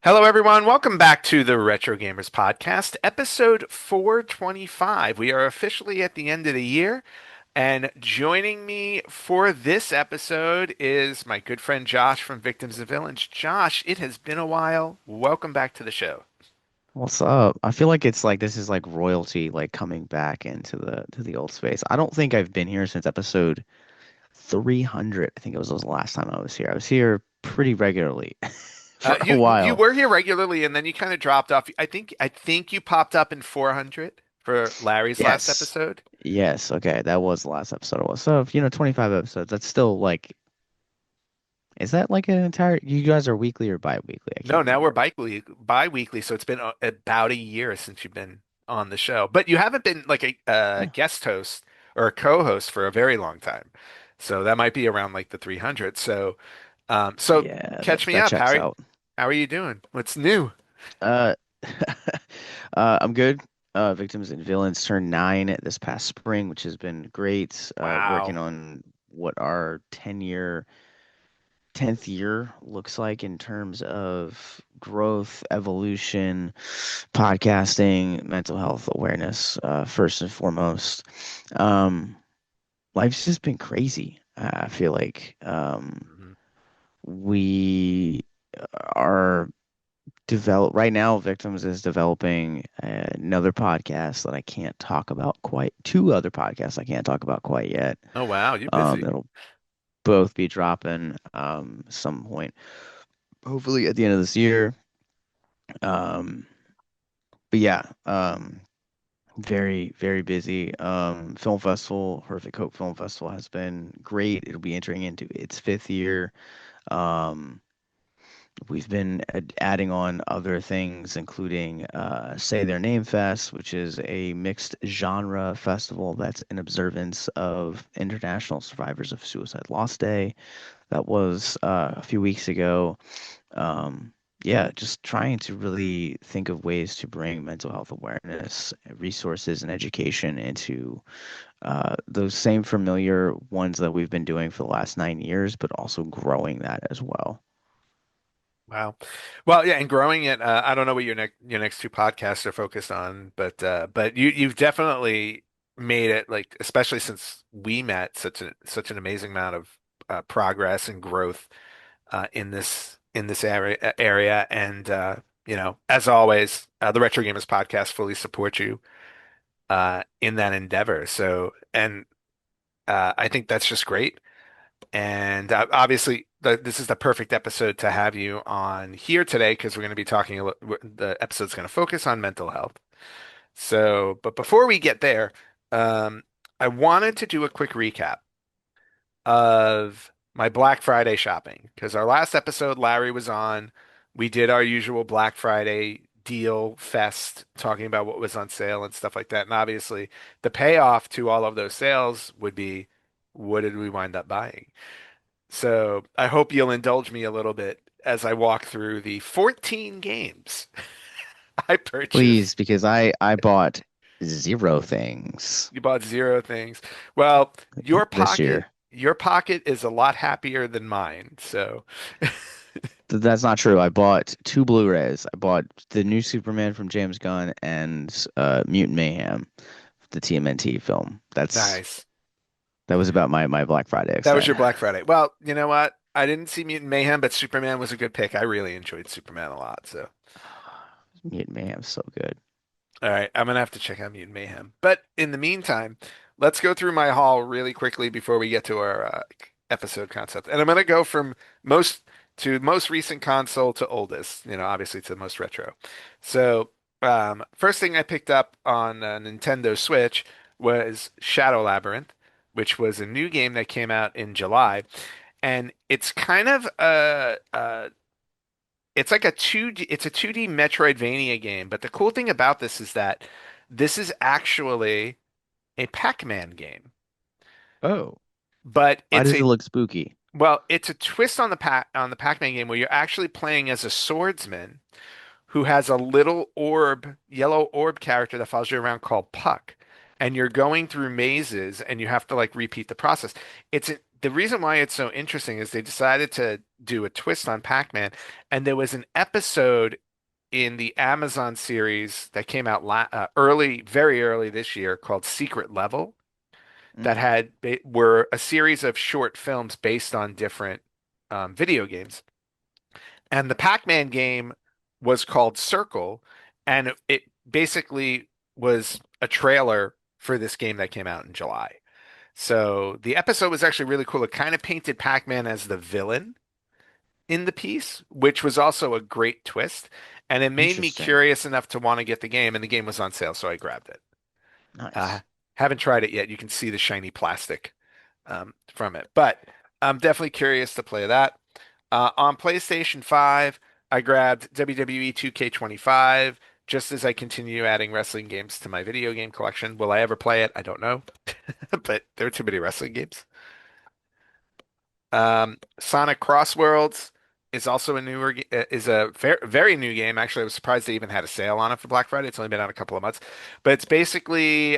Hello, everyone. Welcome back to the Retro Gamers Podcast, episode 425. We are officially at the end of the year, and joining me for this episode is my good friend Josh from Victims and Villains. Josh, it has been a while. Welcome back to the show. What's up? I feel like it's like this is like royalty like coming back into the old space. I don't think I've been here since episode 300. I think was the last time I was here. I was here pretty regularly for a You while. were here regularly, and then you kind of dropped off. I think you popped up in 400 for Larry's last Yes. episode. Yes. Okay. That was the last episode it was. So, 25 episodes. That's still like, is that like an entire, you guys are weekly or bi-weekly? I No, can't now we're remember. bi-weekly, so it's been about a year since you've been on the show. But you haven't been like a Yeah. guest host or a co-host for a very long time. So that might be around like the 300. So Yeah, catch me that up. checks out. How are you doing? What's new? Uh, I'm good. Victims and Villains turned 9 this past spring, which has been great. Working Wow. on what our 10th year looks like in terms of growth, evolution, podcasting, mental health awareness, first and foremost. Um, Life's just been crazy. I feel like Mhm. we are right now. Victims is developing another podcast that I can't talk about quite. Two other podcasts I can't talk about quite yet. Oh wow, you're busy. It'll both be dropping some point, hopefully at the end of this year. Um, but yeah, very busy. Film festival, Horrific Hope Film Festival has been great. It'll be entering into its fifth year. Um, We've been adding on other things, including Say Their Name Fest, which is a mixed genre festival that's in observance of International Survivors of Suicide Loss Day. That was a few weeks ago. Yeah, just trying to really think of ways to bring mental health awareness, resources, and education into those same familiar ones that we've been doing for the last 9 years, but also growing that as well. Wow. Well, yeah, and growing it. I don't know what your next two podcasts are focused on, but you've definitely made it like, especially since we met, such an amazing amount of progress and growth in this area. And as always, the Retro Gamers Podcast fully supports you in that endeavor. So, and I think that's just great. And obviously, this is the perfect episode to have you on here today because we're going to be talking the episode's going to focus on mental health. So, but before we get there, um, I wanted to do a quick recap of my Black Friday shopping because our last episode, Larry was on. We did our usual Black Friday deal fest, talking about what was on sale and stuff like that. And obviously, the payoff to all of those sales would be, what did we wind up buying? So I hope you'll indulge me a little bit as I walk through the 14 games I purchased. Please, because I bought zero things You bought zero things. Well, your this pocket, year. your pocket is a lot happier than mine. So, That's not true. I bought two Blu-rays. I bought the new Superman from James Gunn and Mutant Mayhem, the TMNT film. nice. That was about my Black Friday That was your extent. Black Friday. Well, you know what? I didn't see Mutant Mayhem, but Superman was a good pick. I really enjoyed Superman a lot. So, Mutant Mayhem's so good. all right, I'm gonna have to check out Mutant Mayhem. But in the meantime, let's go through my haul really quickly before we get to our episode concept. And I'm gonna go from most most recent console to oldest, obviously to the most retro. So, first thing I picked up on Nintendo Switch was Shadow Labyrinth, which was a new game that came out in July, and it's kind of it's like it's a 2D Metroidvania game, but the cool thing about this is that this is actually a Pac-Man game. Oh, But why it's does it a look spooky? well, it's a twist on the Pac-Man game where you're actually playing as a swordsman who has a little orb, yellow orb character that follows you around called Puck. and you're going through mazes and you have to like repeat the process. The reason why it's so interesting is they decided to do a twist on Pac-Man, and there was an episode in the Amazon series that came out very early this year called Secret Level that Mm. were a series of short films based on different video games. And the Pac-Man game was called Circle, and it basically was a trailer for this game that came out in July. So the episode was actually really cool. It kind of painted Pac-Man as the villain in the piece, which was also a great twist. And it made me Interesting. curious enough to want to get the game, and the game was on sale, so I grabbed it. Uh, Nice. haven't tried it yet. You can see the shiny plastic from it, but I'm definitely curious to play that. On PlayStation 5, I grabbed WWE 2K25 just as I continue adding wrestling games to my video game collection. Will I ever play it? I don't know, but there are too many wrestling games. Sonic Crossworlds is also is a very new game. Actually, I was surprised they even had a sale on it for Black Friday. It's only been out a couple of months, but it's basically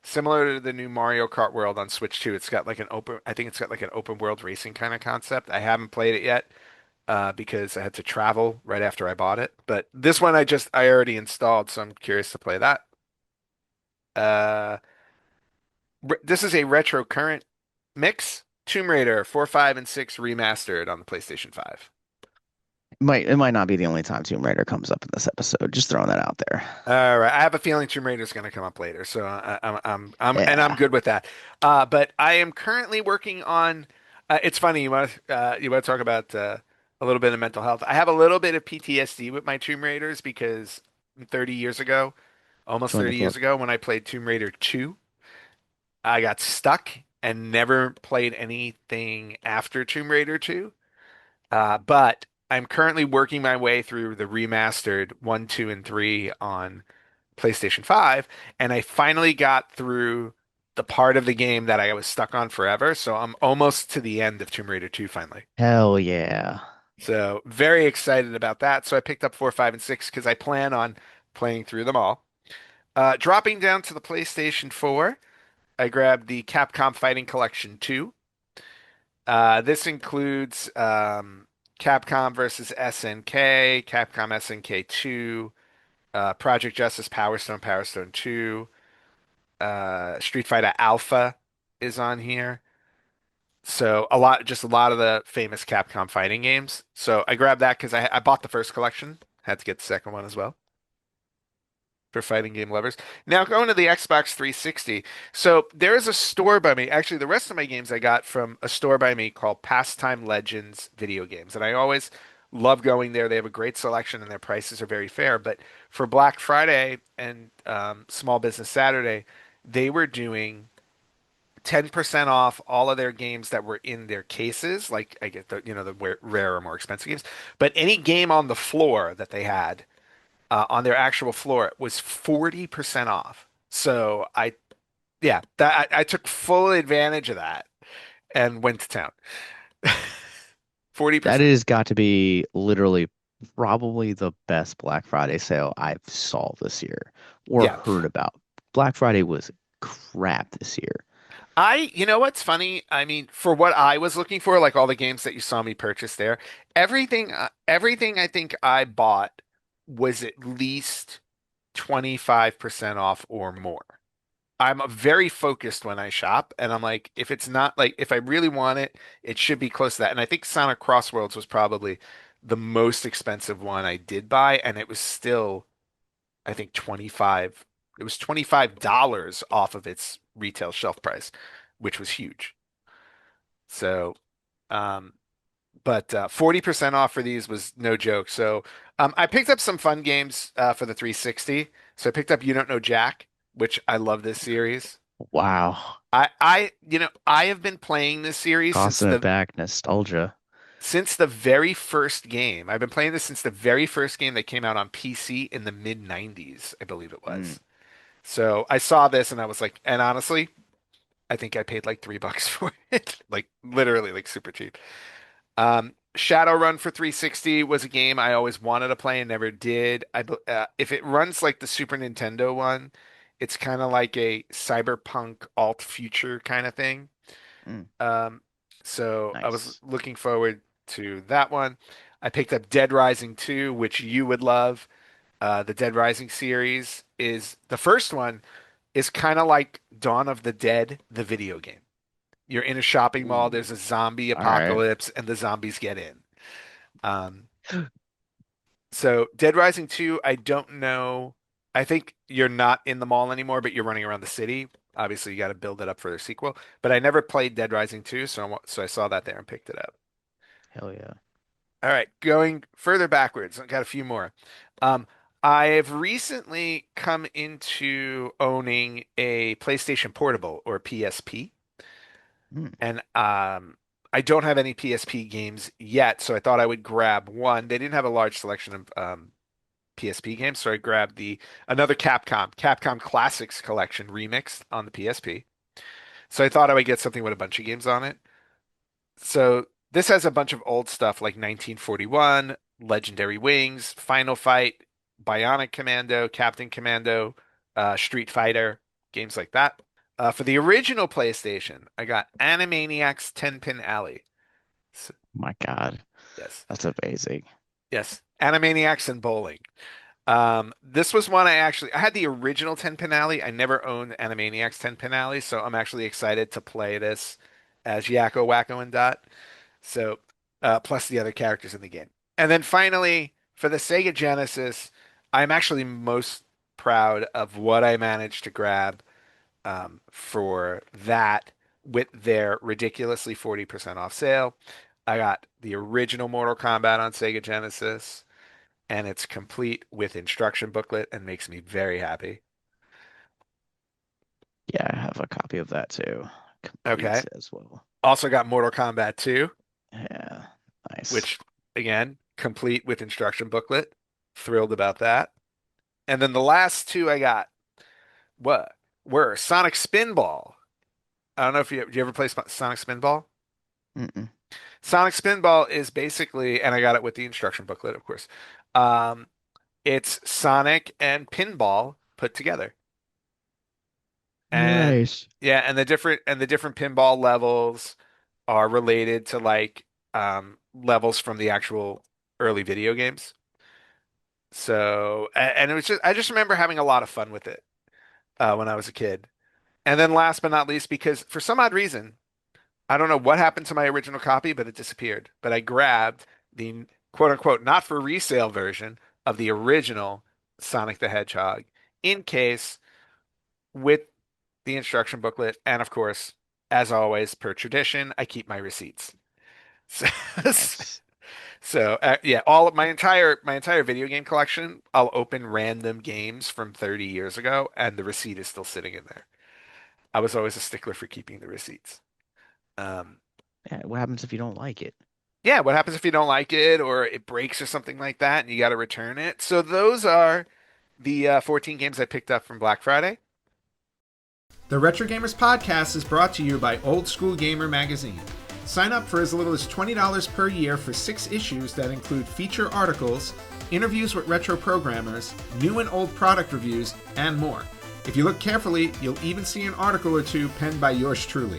similar to the new Mario Kart World on Switch 2. I think it's got like an open world racing kind of concept. I haven't played it yet because I had to travel right after I bought it. But this one I already installed, so I'm curious to play that. Uh, this is a retro current mix. Tomb Raider 4, 5, and 6 remastered on the PlayStation 5. It might not be the only time Tomb Raider comes up in this episode. Just throwing that out there. All right, I have a feeling Tomb Raider is going to come up later, so I'm Yeah. good with that. But I am currently working on. It's funny you want to talk about a little bit of mental health. I have a little bit of PTSD with my Tomb Raiders because 30 years ago, almost Join the 30 years club. ago, when I played Tomb Raider 2, I got stuck and never played anything after Tomb Raider 2. But I'm currently working my way through the remastered 1, 2, and 3 on PlayStation 5, and I finally got through the part of the game that I was stuck on forever. So I'm almost to the end of Tomb Raider 2 finally. Hell yeah. So very excited about that. So I picked up 4, 5, and 6 because I plan on playing through them all. Dropping down to the PlayStation 4, I grabbed the Capcom Fighting Collection 2. This includes Capcom versus SNK, Capcom SNK 2, Project Justice Power Stone, Power Stone 2, Street Fighter Alpha is on here. So just a lot of the famous Capcom fighting games. So I grabbed that because I bought the first collection, had to get the second one as well for fighting game lovers. Now going to the Xbox 360. So there is a store by me. Actually, the rest of my games I got from a store by me called Pastime Legends Video Games, and I always love going there. They have a great selection and their prices are very fair. But for Black Friday and Small Business Saturday, they were doing 10% off all of their games that were in their cases. Like I get the rare or more expensive games, but any game on the floor that they had on their actual floor was 40% off. So I took full advantage of that and went to town. That 40%. has got to be literally probably the best Black Friday sale I've saw this year or Yeah. heard about. Black Friday was crap this year. You know what's funny? I mean, for what I was looking for, like all the games that you saw me purchase there, everything I think I bought was at least 25% off or more. I'm very focused when I shop, and I'm like, if it's not like, if I really want it, it should be close to that. And I think Sonic Crossworlds was probably the most expensive one I did buy, and it was still, I think, 25. It was $25 off of its retail shelf price, which was huge. So, um, but 40% off for these was no joke. So, I picked up some fun games for the 360. So I picked up You Don't Know Jack, which I love this series. Wow. I have been playing this series Tossing it back, nostalgia. since the very first game. I've been playing this since the very first game that came out on PC in the mid 90s, I believe it Mm. was. So I saw this and I was like, and honestly, I think I paid like $3 for it, like literally like super cheap. Shadowrun for 360 was a game I always wanted to play and never did. If it runs like the Super Nintendo one, It's kind of like a cyberpunk alt future kind of thing. Mm, Um, so I was nice. looking forward to that one. I picked up Dead Rising 2, which you would love. The Dead Rising series is the first one is kind of like Dawn of the Dead, the video game. You're in a shopping mall, Ooh, there's a zombie all right. apocalypse, and the zombies get in. Um, so Dead Rising 2, I don't know. I think you're not in the mall anymore, but you're running around the city. Obviously, you got to build it up for their sequel. But I never played Dead Rising 2, so I saw that there and picked it up. Hell yeah. All right, going further backwards, I got a few more. Um, I've recently come into owning a PlayStation Portable or PSP, Mm, and I don't have any PSP games yet, so I thought I would grab one. They didn't have a large selection of PSP games, so I grabbed the another Capcom Classics Collection remixed on the PSP. So I thought I would get something with a bunch of games on it. So this has a bunch of old stuff like 1941, Legendary Wings, Final Fight, Bionic Commando, Captain Commando, Street Fighter, games like that. For the original PlayStation, I got Animaniacs 10-Pin Alley. S- my God, yes, that's amazing. yes, Animaniacs and bowling. This was one I had the original 10-Pin Alley. I never owned Animaniacs 10-Pin Alley, so I'm actually excited to play this as Yakko, Wacko, and Dot. So, plus the other characters in the game. And then finally, for the Sega Genesis, I'm actually most proud of what I managed to grab for that with their ridiculously 40% off sale. I got the original Mortal Kombat on Sega Genesis, and it's complete with instruction booklet and makes me very happy. Yeah, I have a copy of that too. Okay. Complete as well. Also got Mortal Kombat 2, Yeah, nice. which again, complete with instruction booklet. Thrilled about that. And then the last two I got what were Sonic Spinball. I don't know if you ever play Sonic Spinball? Mm-mm. Sonic Spinball is basically, and I got it with the instruction booklet, of course. Um, it's Sonic and Pinball put together. And Nice. yeah, and the different pinball levels are related to like levels from the actual early video games. So, and it was just I just remember having a lot of fun with it when I was a kid. And then last but not least, because for some odd reason, I don't know what happened to my original copy, but it disappeared. But I grabbed the quote unquote not for resale version of the original Sonic the Hedgehog in case with the instruction booklet. And of course, as always, per tradition, I keep my receipts. So, Nice. yeah, all of my entire video game collection, I'll open random games from 30 years ago, and the receipt is still sitting in there. I was always a stickler for keeping the receipts. Um, Yeah, what happens if you don't like it? yeah, what happens if you don't like it or it breaks or something like that, and you got to return it? So those are the 14 games I picked up from Black Friday. The Retro Gamers Podcast is brought to you by Old School Gamer Magazine. Sign up for as little as $20 per year for 6 issues that include feature articles, interviews with retro programmers, new and old product reviews, and more. If you look carefully, you'll even see an article or two penned by yours truly.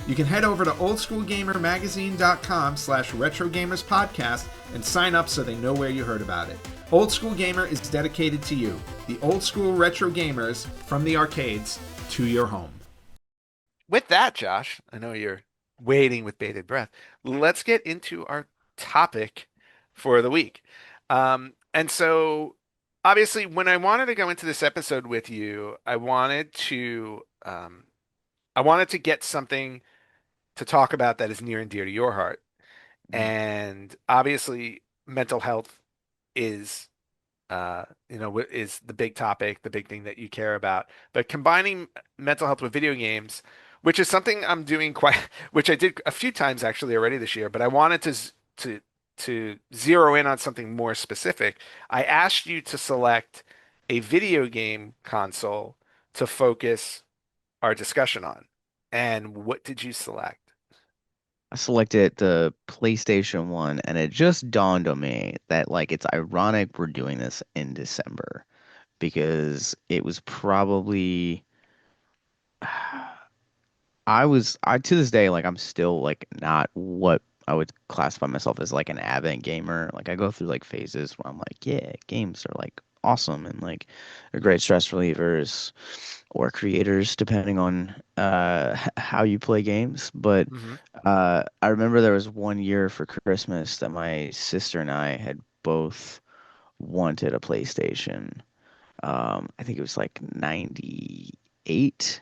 You can head over to oldschoolgamermagazine.com/retrogamerspodcast and sign up so they know where you heard about it. Old School Gamer is dedicated to you, the old school retro gamers from the arcades to your home. With that, Josh, I know you're waiting with bated breath. Let's get into our topic for the week. And so, obviously, when I wanted to go into this episode with you, I wanted to get something to talk about that is near and dear to your heart. Mm. And obviously, mental health is is the big topic, the big thing that you care about. But combining mental health with video games, which is something I'm doing quite, which I did a few times actually already this year, but I wanted to zero in on something more specific. I asked you to select a video game console to focus our discussion on. And what did you select? I selected the PlayStation 1 and it just dawned on me that like it's ironic we're doing this in December because it was probably I to this day, like I'm still like not what I would classify myself as like an avid gamer. Like I go through like phases where I'm like, yeah, games are like awesome and like they're great stress relievers or creators depending on how you play games. But Hmm. I remember there was one year for Christmas that my sister and I had both wanted a PlayStation. I think it was like 98.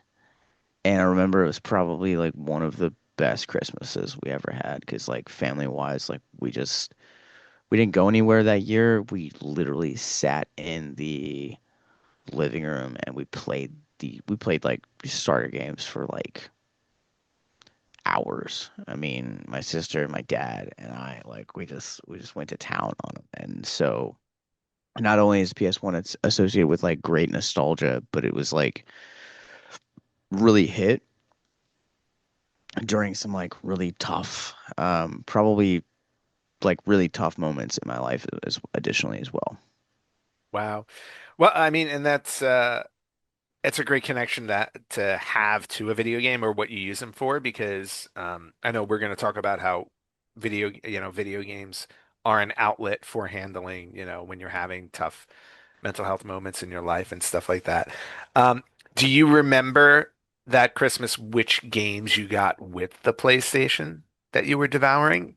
And I remember it was probably like one of the best Christmases we ever had because like family wise, like we didn't go anywhere that year. We literally sat in the living room and we played like starter games for like hours. I mean, my sister, my dad, and I like we just went to town on them. And so not only is PS1 it's associated with like great nostalgia, but it was like really hit during some like really tough, probably like really tough moments in my life as additionally as well. Wow. Well, I mean, and that's it's a great connection that to have to a video game or what you use them for because I know we're going to talk about how video games are an outlet for handling, when you're having tough mental health moments in your life and stuff like that. Um, do you remember that Christmas which games you got with the PlayStation that you were devouring?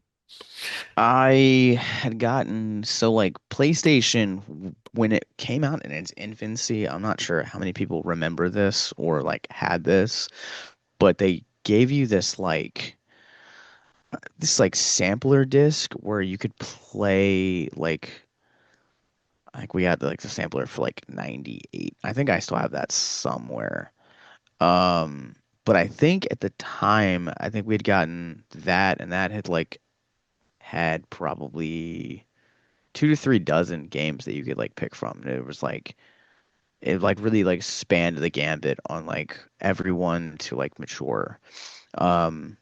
I had gotten so like PlayStation when it came out in its infancy, I'm not sure how many people remember this or like had this, but they gave you this like sampler disc where you could play like we had like the sampler for like 98. I think I still have that somewhere. Um, but I think at the time, I think we had gotten that, and that had like had probably 2 to 3 dozen games that you could like pick from. And it like really like spanned the gambit on like everyone to like mature. Um,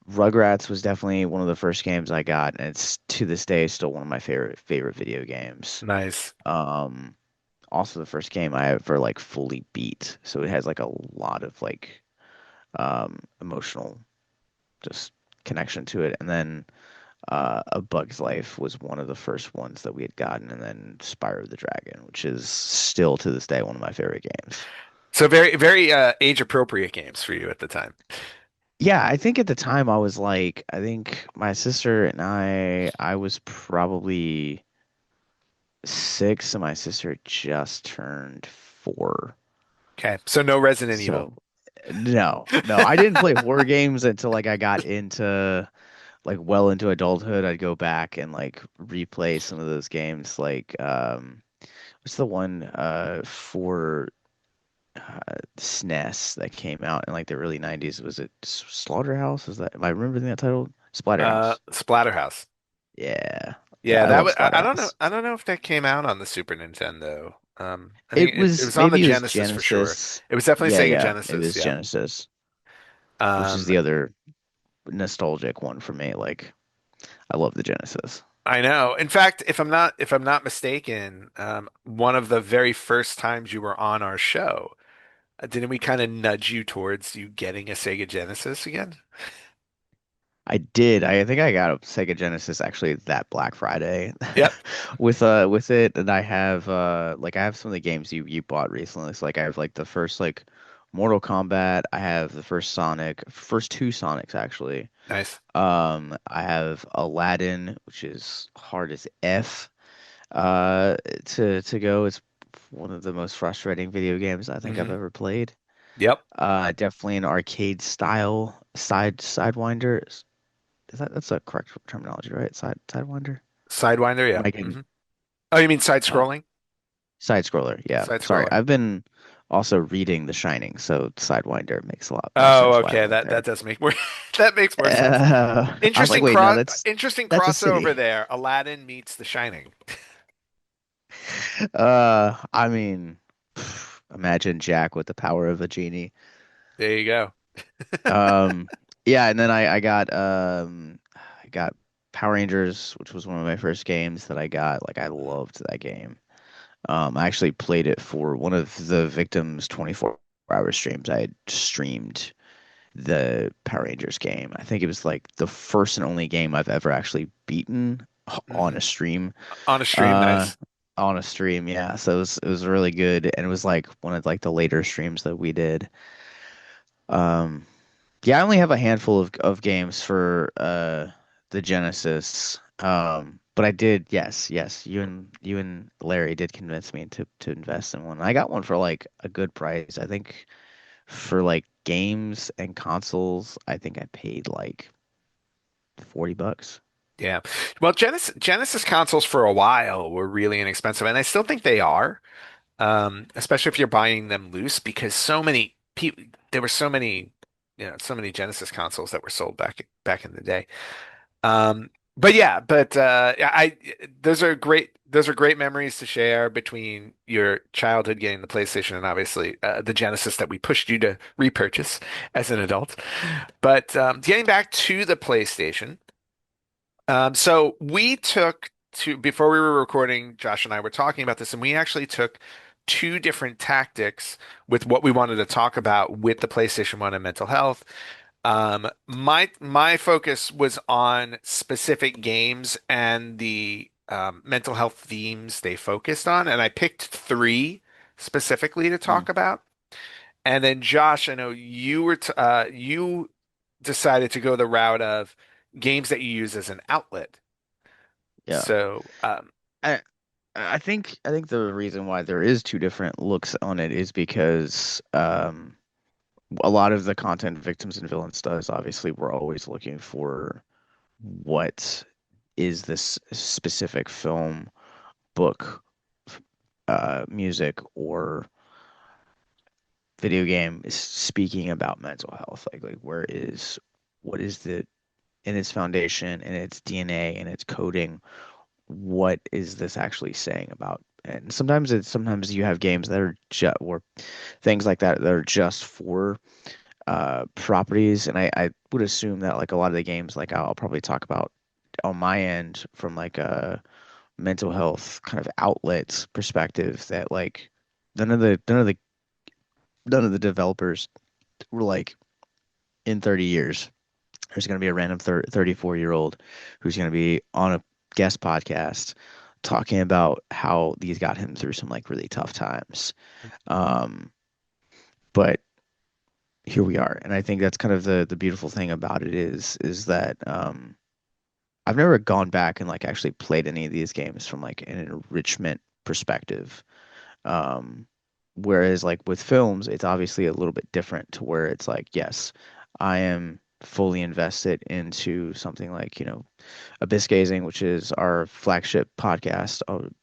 Rugrats was definitely one of the first games I got, and it's to this day still one of my favorite video games. Nice. Um, Also the first game I ever like fully beat, so it has like a lot of like emotional just connection to it. And then A Bug's Life was one of the first ones that we had gotten, and then Spyro the Dragon, which is still to this day one of my favorite games. So very, very age appropriate games for you at the time. Yeah, I think at the time I was like, I think my sister and I was probably 6, and my sister just turned 4. Okay. So no Resident Evil. So no, I didn't play horror games until like I got into like well into adulthood. I'd go back and like replay some of those games. Like what's the one for SNES that came out in like the early 90s? Was it Slaughterhouse? Is that am I remembering that title? Splatterhouse. Splatterhouse. Yeah. Yeah, Yeah, I that love was I don't know. Splatterhouse. I don't know if that came out on the Super Nintendo. I think It it was was on the maybe it was Genesis for sure. Genesis. It was definitely Sega Yeah, maybe it Genesis. was Yeah. Genesis, which is Um, the other nostalgic one for me. Like I love the Genesis. I know. In fact, if I'm not mistaken, one of the very first times you were on our show, didn't we kind of nudge you towards you getting a Sega Genesis again? I did. I think I got a Sega Genesis actually that Black Friday Yep. with it, and I have like I have some of the games you bought recently. So like I have like the first like Mortal Kombat. I have the first Sonic, first two Sonics actually. Nice. I have Aladdin, which is hard as F to go. It's one of the most frustrating video games I think I've Hmm. ever played. Yep. Definitely an arcade style sidewinder. That's a correct terminology, right? Sidewinder. Sidewinder. Am Yeah. I getting Hmm. Oh, you mean side uh, scrolling? side scroller? Yeah. Side Sorry, scrolling. I've been also reading The Shining, so Sidewinder makes a lot more Oh, sense why I okay. went That there. does make more that makes more sense. I was like, wait, no, Interesting that's a crossover city. there. Aladdin meets The Shining. I mean, imagine Jack with the power of a genie. There you go. Um, yeah, and then I got Power Rangers, which was one of my first games that I got. Like I loved that game. I actually played it for one of the victims' 24-hour streams. I had streamed the Power Rangers game. I think it was like the first and only game I've ever actually beaten on Hmm. a stream. On a stream, Uh, nice. on a stream, yeah. So it was really good, and it was like one of like the later streams that we did. Um, yeah, I only have a handful of games for the Genesis. But I did, yes, yes. You and Larry did convince me to invest in one. I got one for like a good price. I think for like games and consoles, I think I paid like $40. Yeah. Well, Genesis consoles for a while were really inexpensive, and I still think they are. Especially if you're buying them loose, because so many people, there were so many, so many Genesis consoles that were sold back in the day. But yeah, but those are great memories to share between your childhood getting the PlayStation and obviously the Genesis that we pushed you to repurchase as an adult. But getting back to the PlayStation. So we took to before we were recording, Josh and I were talking about this, and we actually took two different tactics with what we wanted to talk about with the PlayStation 1 and mental health. My focus was on specific games and the mental health themes they focused on, and I picked three specifically to Mm, talk about. And then Josh, I know you decided to go the route of games that you use as an outlet. yeah. So, I I think the reason why there is two different looks on it is because a lot of the content Victims and Villains does, obviously, we're always looking for what is this specific film, book, music, or video game is speaking about mental health. Like what is the in its foundation and its DNA and its coding, what is this actually saying about? And sometimes you have games that are just or things like that that are just for properties, and I would assume that like a lot of the games like I'll probably talk about on my end from like a mental health kind of outlet perspective that like none of the none of the none of the developers were like in 30 years there's going to be a random 34-year-old who's going to be on a guest podcast talking about how these got him through some like really tough times. Um, but here we are, and I think that's kind of the beautiful thing about it is that I've never gone back and like actually played any of these games from like an enrichment perspective. Um, whereas like with films, it's obviously a little bit different to where it's like, yes, I am fully invested into something like, Abyss Gazing, which is our flagship podcast on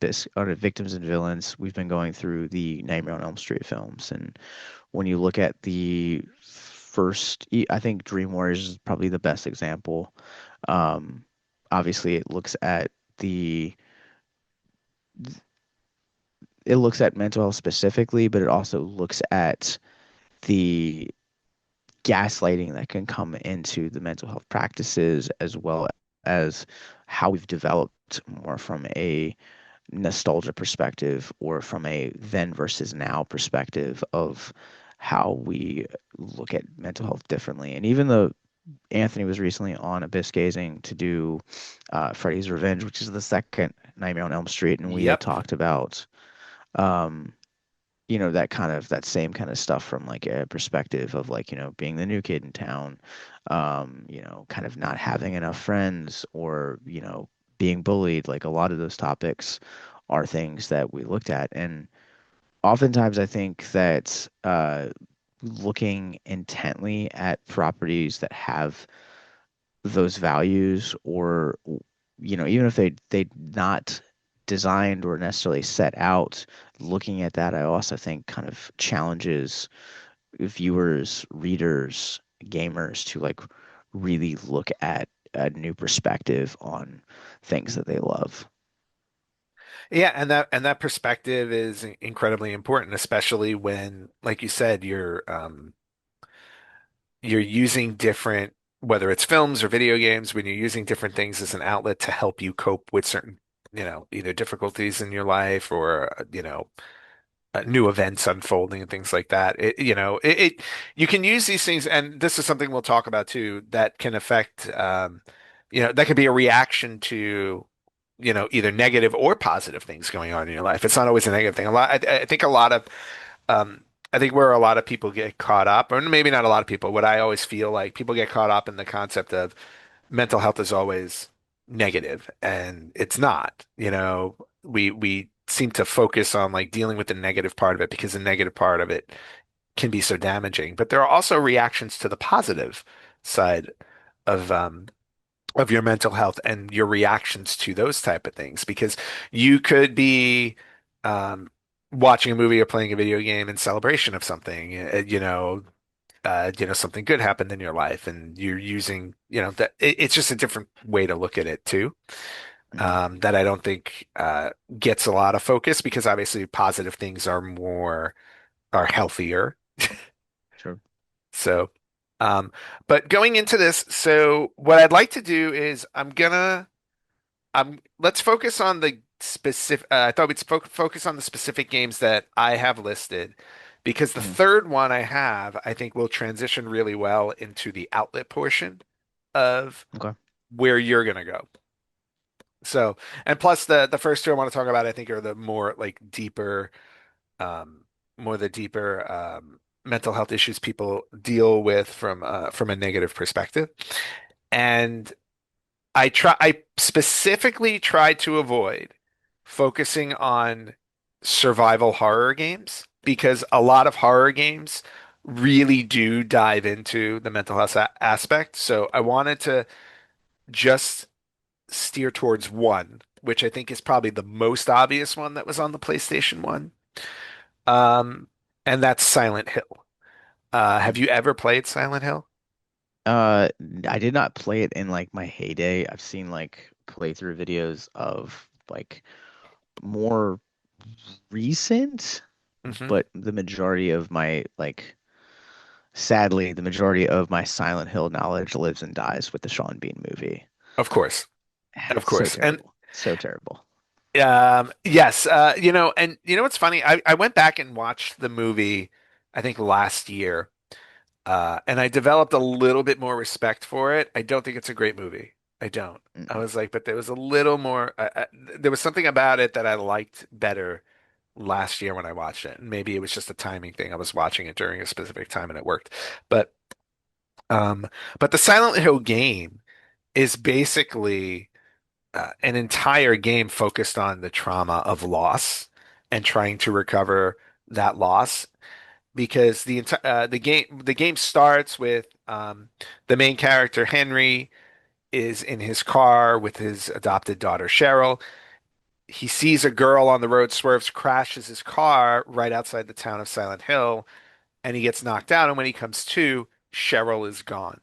Victims and Villains. We've been going through the Nightmare on Elm Street films, and when you look at the first, I think Dream Warriors is probably the best example. Um, obviously, the it looks at mental health specifically, but it also looks at the gaslighting that can come into the mental health practices as well as how we've developed more from a nostalgia perspective or from a then versus now perspective of how we look at mental health differently. And even though Anthony was recently on Abyss Gazing to do Freddy's Revenge, which is the second Nightmare on Elm Street, and we had yep. talked about um, that same kind of stuff from like a perspective of like, being the new kid in town, kind of not having enough friends or, being bullied. Like a lot of those topics are things that we looked at. And oftentimes I think that looking intently at properties that have those values or even if they not designed or necessarily set out looking at that, I also think kind of challenges viewers, readers, gamers to like really look at a new perspective on things that they love. Yeah, and that perspective is incredibly important, especially when, like you said, you're using different, whether it's films or video games, when you're using different things as an outlet to help you cope with certain either difficulties in your life or, new events unfolding and things like that. You can use these things, and this is something we'll talk about too, that can affect, that could be a reaction to, either negative or positive things going on in your life. It's not always a negative thing. I think a lot of, um, I think where a lot of people get caught up, or maybe not a lot of people, what I always feel like people get caught up in the concept of mental health is always negative, and it's not. We seem to focus on like dealing with the negative part of it because the negative part of it can be so damaging. But there are also reactions to the positive side of your mental health and your reactions to those type of things because you could be um, watching a movie or playing a video game in celebration of something, something good happened in your life and you're using, that it's just a different way to look at it too. Hmm. That I don't think gets a lot of focus because obviously positive things are healthier. Sure. So, but going into this, so what I'd like to do is let's focus on the specific. I thought we'd focus on the specific games that I have listed, because the Hmm. third one I have, I think, will transition really well into the outlet portion of Okay. where you're gonna go. So, and plus the first two I want to talk about, I think, are the more like deeper, um, more the deeper mental health issues people deal with from a negative perspective. And I specifically tried to avoid focusing on survival horror games because a lot of horror games really do dive into the mental health aspect. So I wanted to just steer towards one, which I think is probably the most obvious one that was on the PlayStation 1. Um, and that's Silent Hill. Have Hmm. you ever played Silent Hill? Uh, I did not play it in like my heyday. I've seen like playthrough videos of like more recent, Hmm. but the majority of my like sadly, the majority of my Silent Hill knowledge lives and dies with the Sean Bean movie. Of course. Of So course. And terrible. So terrible. yes, and you know what's funny? I went back and watched the movie, I think last year, and I developed a little bit more respect for it. I don't think it's a great movie. I don't. I Mm-mm. was like, but there was a little more. There was something about it that I liked better last year when I watched it. And maybe it was just a timing thing. I was watching it during a specific time and it worked. But um, but the Silent Hill game is basically an entire game focused on the trauma of loss and trying to recover that loss because the game starts with the main character Henry is in his car with his adopted daughter Cheryl. He sees a girl on the road, swerves, crashes his car right outside the town of Silent Hill, and he gets knocked out. And when he comes to, Cheryl is gone.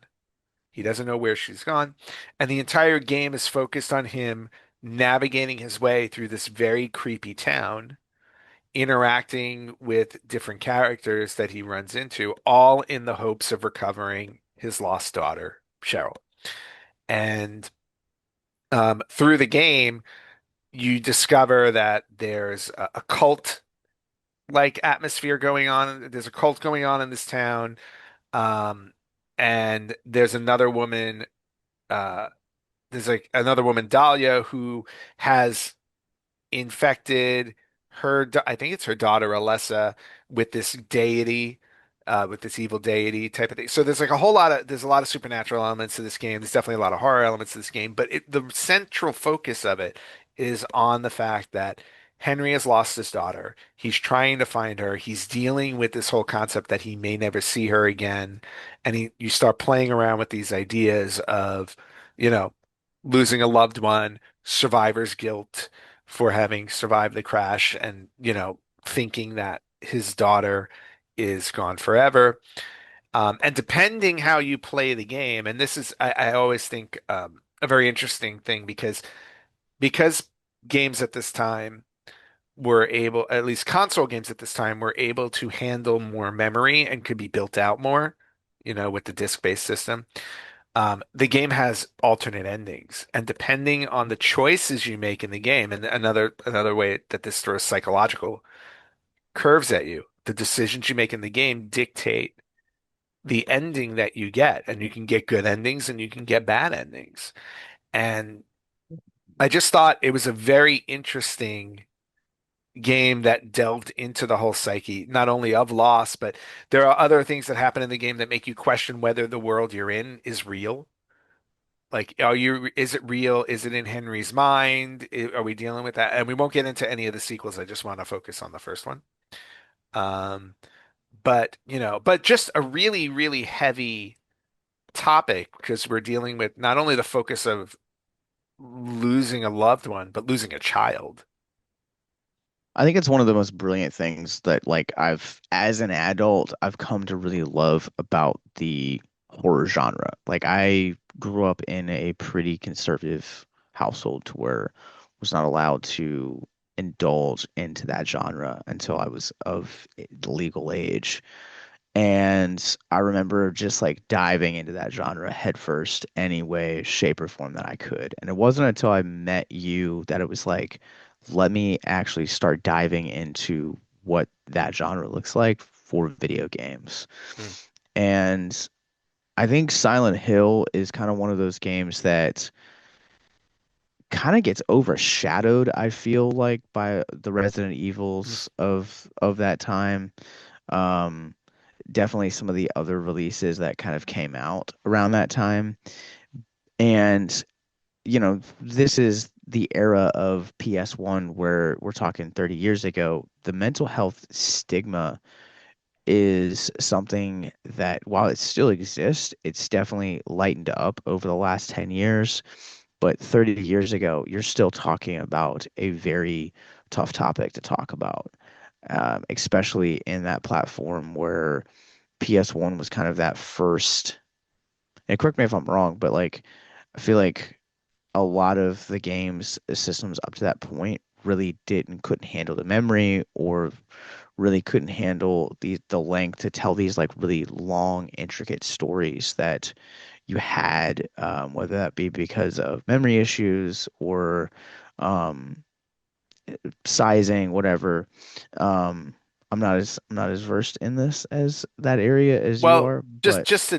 He doesn't know where she's gone. And the entire game is focused on him navigating his way through this very creepy town, interacting with different characters that he runs into, all in the hopes of recovering his lost daughter, Cheryl. And through the game, you discover that there's a cult like atmosphere going on. There's a cult going on in this town. Um, and uh, there's like another woman, Dahlia, who has infected I think it's her daughter Alessa with this deity, with this evil deity type of thing. So there's a lot of supernatural elements to this game. There's definitely a lot of horror elements to this game, but the central focus of it is on the fact that Henry has lost his daughter. He's trying to find her. He's dealing with this whole concept that he may never see her again. And you start playing around with these ideas of, you know, losing a loved one, survivor's guilt for having survived the crash and, thinking that his daughter is gone forever. And depending how you play the game, and this is, I always think, a very interesting thing because games at this time were able, at least console games at this time, were able to handle more memory and could be built out more, with the disc-based system. The game has alternate endings, and depending on the choices you make in the game, and another way that this throws psychological curves at you, the decisions you make in the game dictate the ending that you get, and you can get good endings and you can get bad endings. And I just thought it was a very interesting game that delved into the whole psyche, not only of loss, but there are other things that happen in the game that make you question whether the world you're in is real. Like, is it real? Is it in Henry's mind? Are we dealing with that? And we won't get into any of the sequels. I just want to focus on the first one. Um, but just a really, really heavy topic because we're dealing with not only the focus of losing a loved one, but losing a child. I think it's one of the most brilliant things that like as an adult, I've come to really love about the horror genre. Like I grew up in a pretty conservative household to where I was not allowed to indulge into that genre until I was of legal age. And I remember just like diving into that genre headfirst any way, shape, or form that I could. And it wasn't until I met you that it was like, let me actually start diving into what that genre looks like for video games. Mm. And I think Silent Hill is kind of one of those games that kind of gets overshadowed, I feel like, by the Resident Mm. Evils of that time. Um, Definitely some of the other releases that kind of came out around that time. And, this is the era of PS1 where we're talking 30 years ago. The mental health stigma is something that while it still exists, it's definitely lightened up over the last 10 years. But 30 years ago, you're still talking about a very tough topic to talk about, especially in that platform where PS1 was kind of that first, and correct me if I'm wrong, but like I feel like a lot of the games systems up to that point really couldn't handle the memory or really couldn't handle the length to tell these like really long, intricate stories that you had, whether that be because of memory issues or um, sizing, whatever. Um, I'm not as versed in this as that area as you Well, are, just but just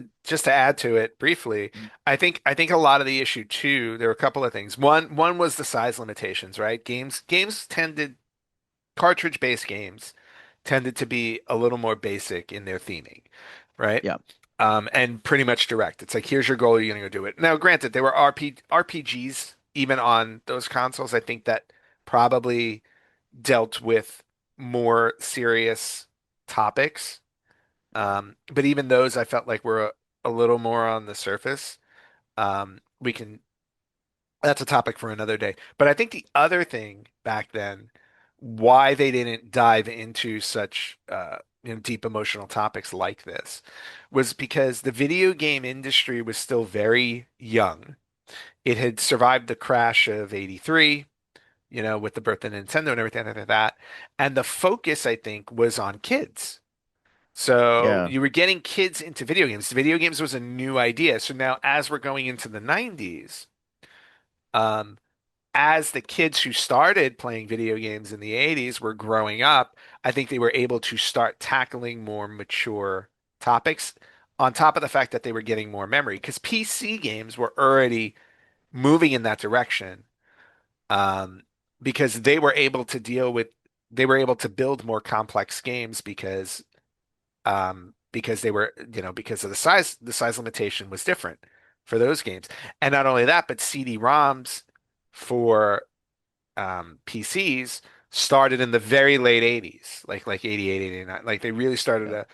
to add to it briefly, I think a lot of the issue too, there were a couple of things. One was the size limitations, right? Games tended cartridge-based games tended to be a little more basic in their theming, right? yeah, And pretty much direct. It's like, here's your goal, you're gonna go do it. Now, granted, there were RPGs even on those consoles. I think that probably dealt with more serious topics. But even those I felt like were a little more on the surface. We can That's a topic for another day. But I think the other thing back then, why they didn't dive into such deep emotional topics like this, was because the video game industry was still very young. It had survived the crash of '83, with the birth of Nintendo and everything like that. And the focus, I think, was on kids. So yeah. you were getting kids into video games. Video games was a new idea. So now, as we're going into the '90s, um, as the kids who started playing video games in the '80s were growing up, I think they were able to start tackling more mature topics on top of the fact that they were getting more memory because PC games were already moving in that direction, um, because they were able to build more complex games because they were, because of the size limitation was different for those games. And not only that, but CD-ROMs for PCs started in the very late '80s, like 88, 89. Like they really started Yeah. to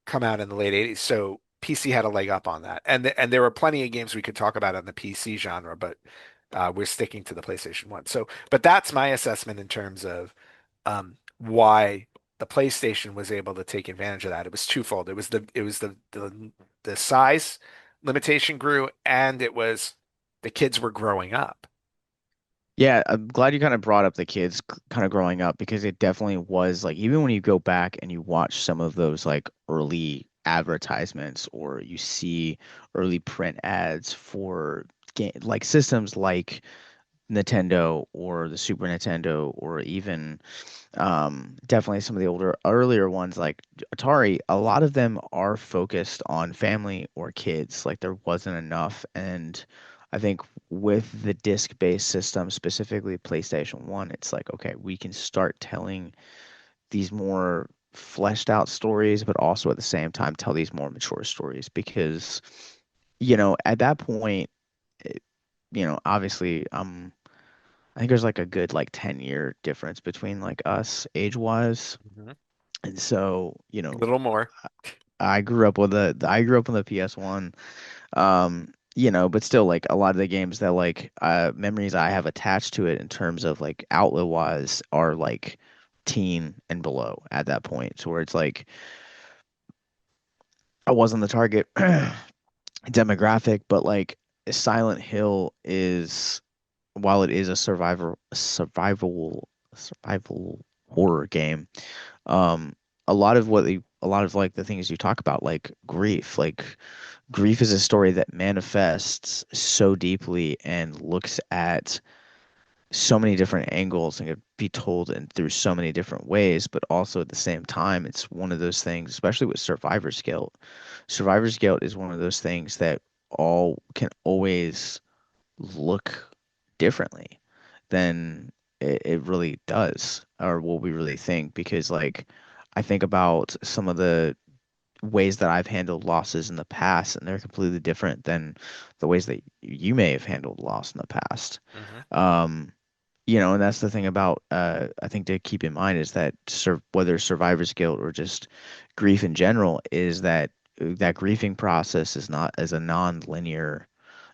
come out in the late '80s. So PC had a leg up on that. And there were plenty of games we could talk about in the PC genre, but we're sticking to the PlayStation 1. So, but that's my assessment in terms of why the PlayStation was able to take advantage of that. It was twofold. It was the size limitation grew, and it was the kids were growing up. Yeah, I'm glad you kind of brought up the kids kind of growing up because it definitely was like even when you go back and you watch some of those like early advertisements or you see early print ads for like systems like Nintendo or the Super Nintendo or even definitely some of the earlier ones like Atari, a lot of them are focused on family or kids. Like there wasn't enough. And I think with the disc-based system, specifically PlayStation 1, it's like, okay, we can start telling these more fleshed out stories, but also at the same time tell these more mature stories because, at that point, it, obviously, I think there's like a good like 10-year difference between like us age-wise. Mhm. And so, A little more. I grew up on the PS1. But still like a lot of the games that like memories I have attached to it in terms of like outlet wise are like teen and below at that point. So where it's like I wasn't the target demographic, but like Silent Hill is while it is a survival horror game, um, a lot of like the things you talk about, like grief is a story that manifests so deeply and looks at so many different angles and could be told in through so many different ways, but also at the same time, it's one of those things, especially with survivor's guilt. Survivor's guilt is one of those things that all can always look differently than it really does, or what we really think. Because like I think about some of the ways that I've handled losses in the past, and they're completely different than the ways that you may have handled loss in the past. Hmm. Um, and that's the thing about I think to keep in mind is that whether survivor's guilt or just grief in general is that that grieving process is not as a non-linear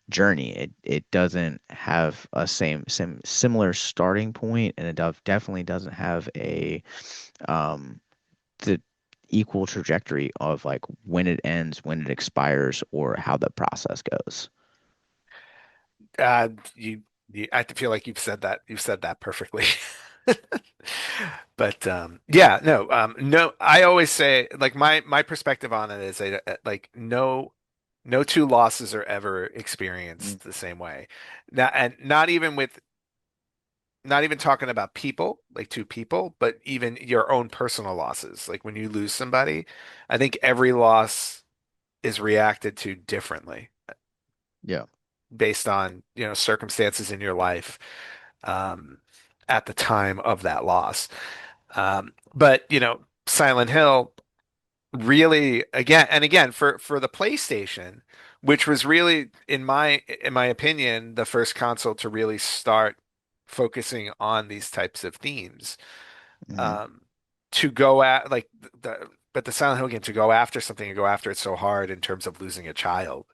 journey. It doesn't have a same similar starting point, and it definitely doesn't have a um the equal trajectory of like when it ends, when it expires, or how the process goes. Uh, you, I feel like you've said that. You've said that perfectly. But yeah, no, no. I always say like my perspective on it is like no two losses are ever Mm, experienced the same way. Now, and not even talking about people, like two people, but even your own personal losses. Like when you lose somebody, I think every loss is reacted to differently yeah. based on, circumstances in your life um, at the time of that loss. But, Silent Hill really again and again for the PlayStation, which was really in my opinion the first console to really start focusing on these types of themes. Hmm. Um, to go at like the Silent Hill game to go after something and go after it so hard in terms of losing a child,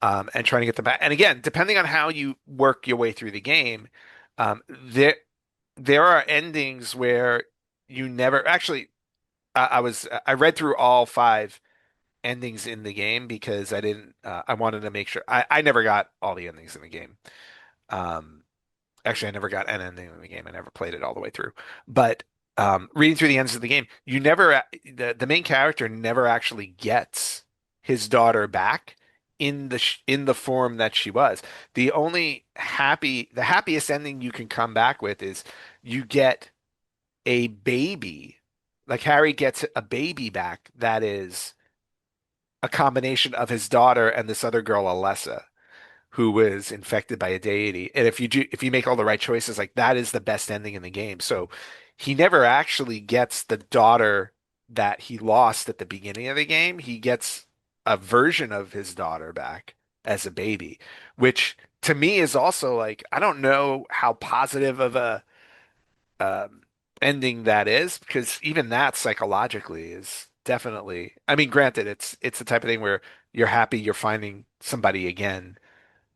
and trying to get them back. And again, depending on how you work your way through the game, there are endings where you never actually. I read through all five endings in the game because I didn't. I wanted to make sure. I never got all the endings in the game. Um, Actually, I never got an ending in the game. I never played it all the way through. But reading through the ends of the game, the main character never actually gets his daughter back in the form that she was. The happiest ending you can come back with is you get a baby. Like Harry gets a baby back that is a combination of his daughter and this other girl, Alessa, who was infected by a deity. And if you make all the right choices, like that is the best ending in the game. So he never actually gets the daughter that he lost at the beginning of the game. He gets a version of his daughter back as a baby, which to me is also like I don't know how positive of a um, ending that is because even that psychologically is definitely. I mean, granted, it's the type of thing where you're happy you're finding somebody again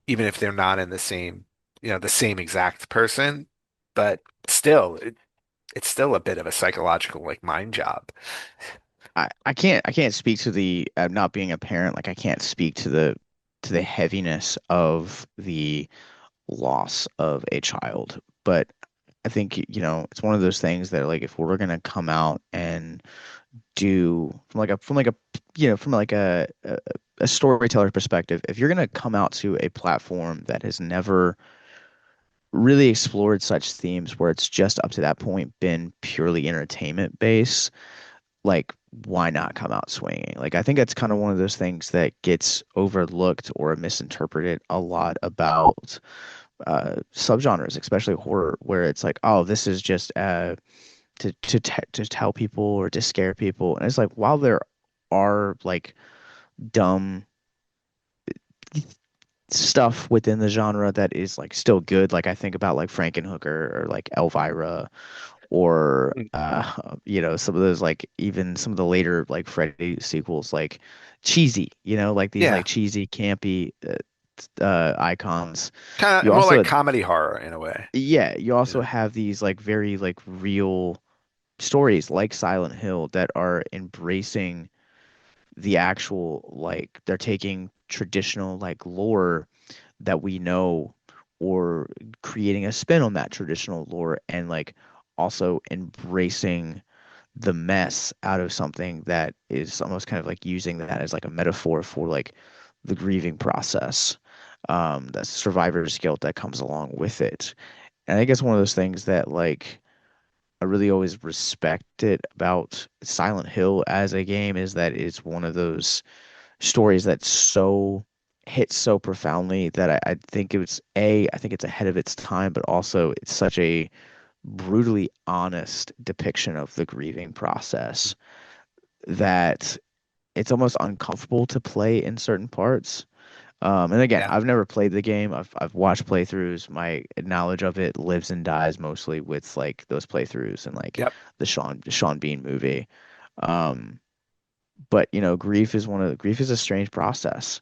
even if they're not in the same exact person, but still, it's still a bit of a psychological like mind job. I can't speak to the not being a parent. Like I can't speak to the heaviness of the loss of a child. But I think, it's one of those things that like if we're gonna come out and do from like a from like a storyteller perspective, if you're gonna come out to a platform that has never really explored such themes where it's just up to that point been purely entertainment based, like why not come out swinging? Like I think that's kind of one of those things that gets overlooked or misinterpreted a lot about subgenres, especially horror, where it's like, oh, this is just to tell people or to scare people, and it's like while there are like dumb stuff within the genre that is like still good, like I think about like Frankenhooker or like Elvira or Mm. some of those like even some of the later like Freddy sequels like cheesy, like these Yeah, like cheesy campy icons. kind You of more like also comedy horror in a way. Yeah, you also Yeah, have these like very like real stories like Silent Hill that are embracing the actual like they're taking traditional like lore that we know or creating a spin on that traditional lore and like also embracing the mess out of something that is almost kind of like using that as like a metaphor for like the grieving process, that survivor's guilt that comes along with it. And I think it's one of those things that like I really always respected about Silent Hill as a game is that it's one of those stories that so hits so profoundly that I think I think it's ahead of its time, but also it's such a brutally honest depiction of the grieving process that it's almost uncomfortable to play in certain parts. And again, yeah, I've never played the game. I've watched playthroughs. My knowledge of it lives and dies mostly with like those playthroughs and like yep, the Sean Bean movie. Um, but grief is a strange process.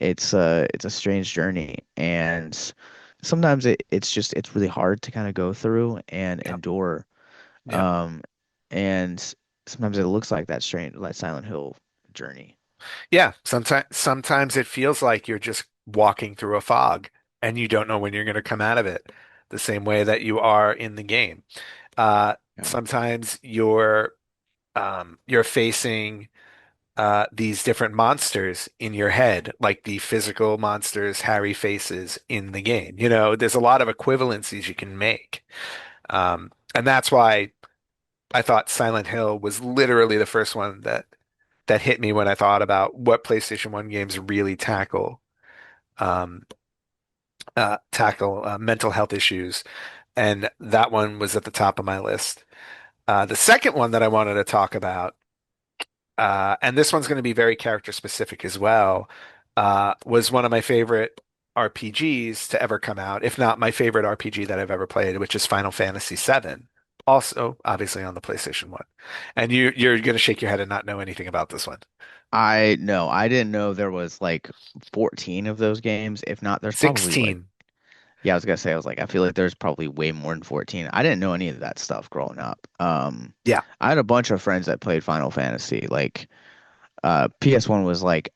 It's a strange journey, and sometimes it's really hard to kind of go through and yep, endure. yep. Um, and sometimes it looks like that Silent Hill journey. Yeah, sometimes it feels like you're just walking through a fog and you don't know when you're going to come out of it, the same way that you are in the game. Yeah. Sometimes you're facing these different monsters in your head, like the physical monsters Harry faces in the game. There's a lot of equivalencies you can make. And that's why I thought Silent Hill was literally the first one that hit me when I thought about what PlayStation 1 games really um, tackle mental health issues, and that one was at the top of my list. The second one that I wanted to talk about, and this one's going to be very character specific as well, was one of my favorite RPGs to ever come out, if not my favorite RPG that I've ever played, which is Final Fantasy VII. Also, obviously on the PlayStation 1. And you're going to shake your head and not know anything about this one. I didn't know there was like 14 of those games. If not, there's probably like 16. yeah, I was gonna say I was like I feel like there's probably way more than 14. I didn't know any of that stuff growing up. Yeah. I had a bunch of friends that played Final Fantasy. Like PS1 was like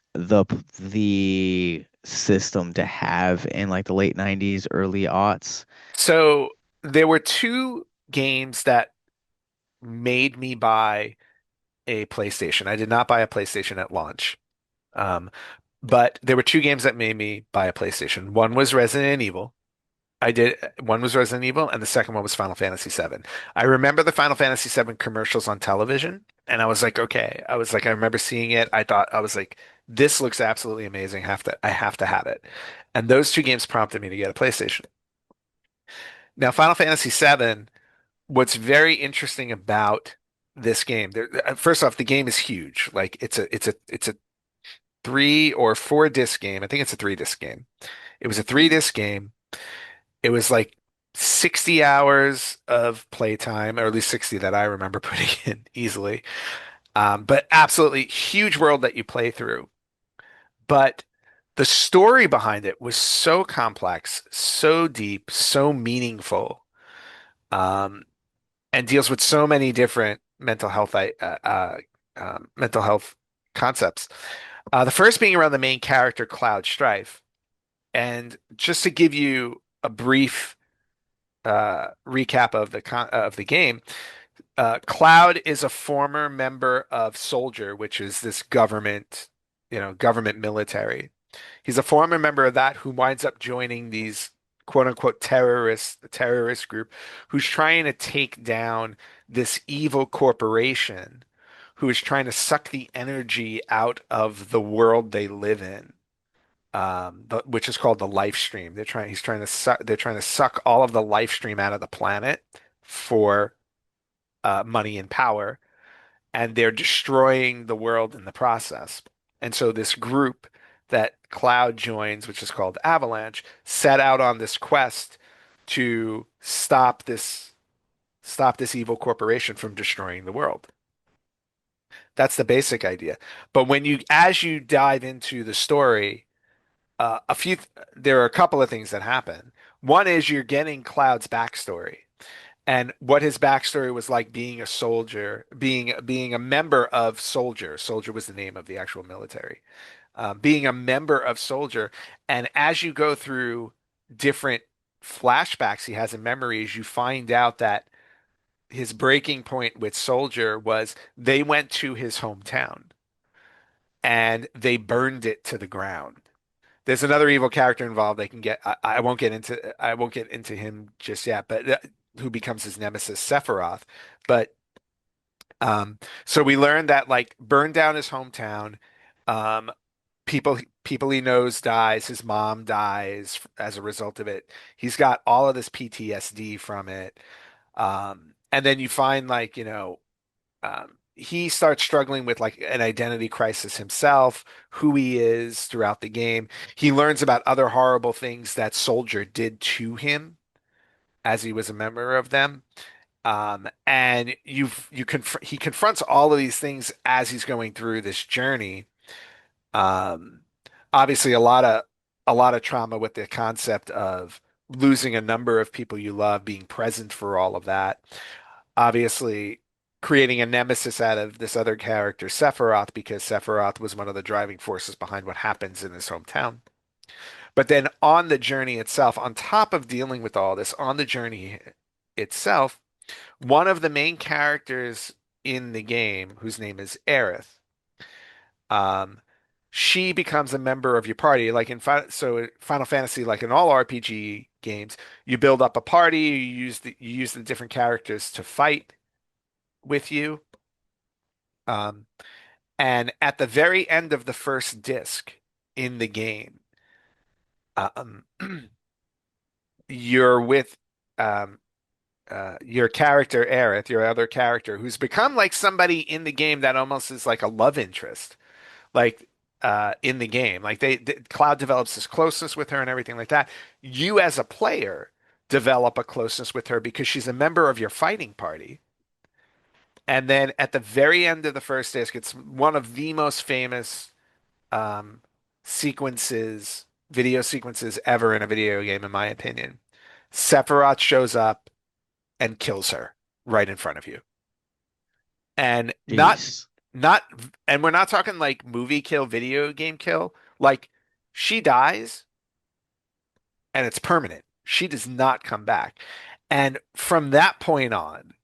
the system to have in like the late 90s, early aughts. So there were two games that made me buy a PlayStation. I did not buy a PlayStation at launch. Um, but there were two games that made me buy a PlayStation. One was Resident Evil. One was Resident Evil, and the second one was Final Fantasy VII. I remember the Final Fantasy VII commercials on television, and I was like, okay. I remember seeing it. I was like, this looks absolutely amazing. I have to have it. And those two games prompted me to get a PlayStation. Now, Final Fantasy VII, what's very interesting about this game, first off, the game is huge. Like it's a 3 or 4 disc game. I think it's a 3 disc game. It was a three Mm. disc game. It was like 60 hours of playtime, or at least 60 that I remember putting in easily. But absolutely huge world that you play through. But the story behind it was so complex, so deep, so meaningful, um, and deals with so many different mental health concepts. The first being around the main character, Cloud Strife. And just to give you a brief recap of the game, Cloud is a former member of Soldier, which is this government, government military. He's a former member of that who winds up joining these quote unquote terrorist group who's trying to take down this evil corporation who is trying to suck the energy out of the world they live in. Which is called the life stream. They're trying to suck all of the life stream out of the planet for money and power, and they're destroying the world in the process. And so this group that Cloud joins, which is called Avalanche, set out on this quest to stop this evil corporation from destroying the world. That's the basic idea. But as you dive into the story, there are a couple of things that happen. One is you're getting Cloud's backstory and what his backstory was like being a soldier, being a member of Soldier. Soldier was the name of the actual military. Being a member of Soldier, and as you go through different flashbacks he has in memories, you find out that his breaking point with Soldier was they went to his hometown and they burned it to the ground. There's another evil character involved. I won't get into him just yet, but who becomes his nemesis, Sephiroth. But so we learned that like burned down his hometown. Um, people he knows dies. His mom dies as a result of it. He's got all of this PTSD from it. And then you find like, he starts struggling with like an identity crisis himself, who he is throughout the game. He learns about other horrible things that Soldier did to him as he was a member of them. And he confronts all of these things as he's going through this journey. Um, Obviously a lot of trauma with the concept of losing a number of people you love, being present for all of that. Obviously creating a nemesis out of this other character, Sephiroth, because Sephiroth was one of the driving forces behind what happens in his hometown. But then on the journey itself, on top of dealing with all this, on the journey itself, one of the main characters in the game, whose name is Aerith, um, she becomes a member of your party. Like Final Fantasy, like in all RPG games, you build up a party, you use the different characters to fight with you. Um, and at the very end of the first disc in the game, um, you're with um, your character, Aerith, your other character, who's become like somebody in the game that almost is like a love interest, like in the game. Like Cloud develops this closeness with her and everything like that. You as a player develop a closeness with her because she's a member of your fighting party. And then at the very end of the first disc, it's one of the most famous um, video sequences ever in a video game, in my opinion. Sephiroth shows up and kills her right in front of you. And Jeez. not, and we're not talking like movie kill, video game kill. Like she dies and it's permanent. She does not come back. And from that point on,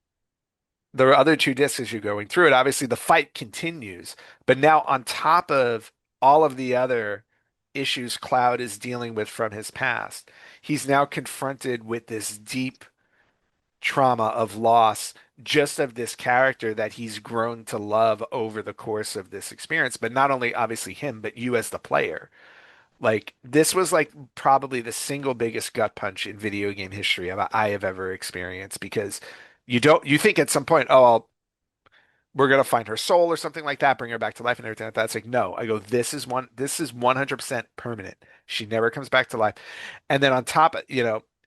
there are other two discs as you're going through it. Obviously, the fight continues, but now on top of all of the other issues Cloud is dealing with from his past, he's now confronted with this deep trauma of loss just of this character that he's grown to love over the course of this experience. But not only obviously him, but you as the player. Like this was like probably the single biggest gut punch in video game history I have ever experienced because you think at some point, oh, we're gonna find her soul or something like that, bring her back to life and everything like that. It's like, no, I go, this is 100% permanent. She never comes back to life. And then on top of,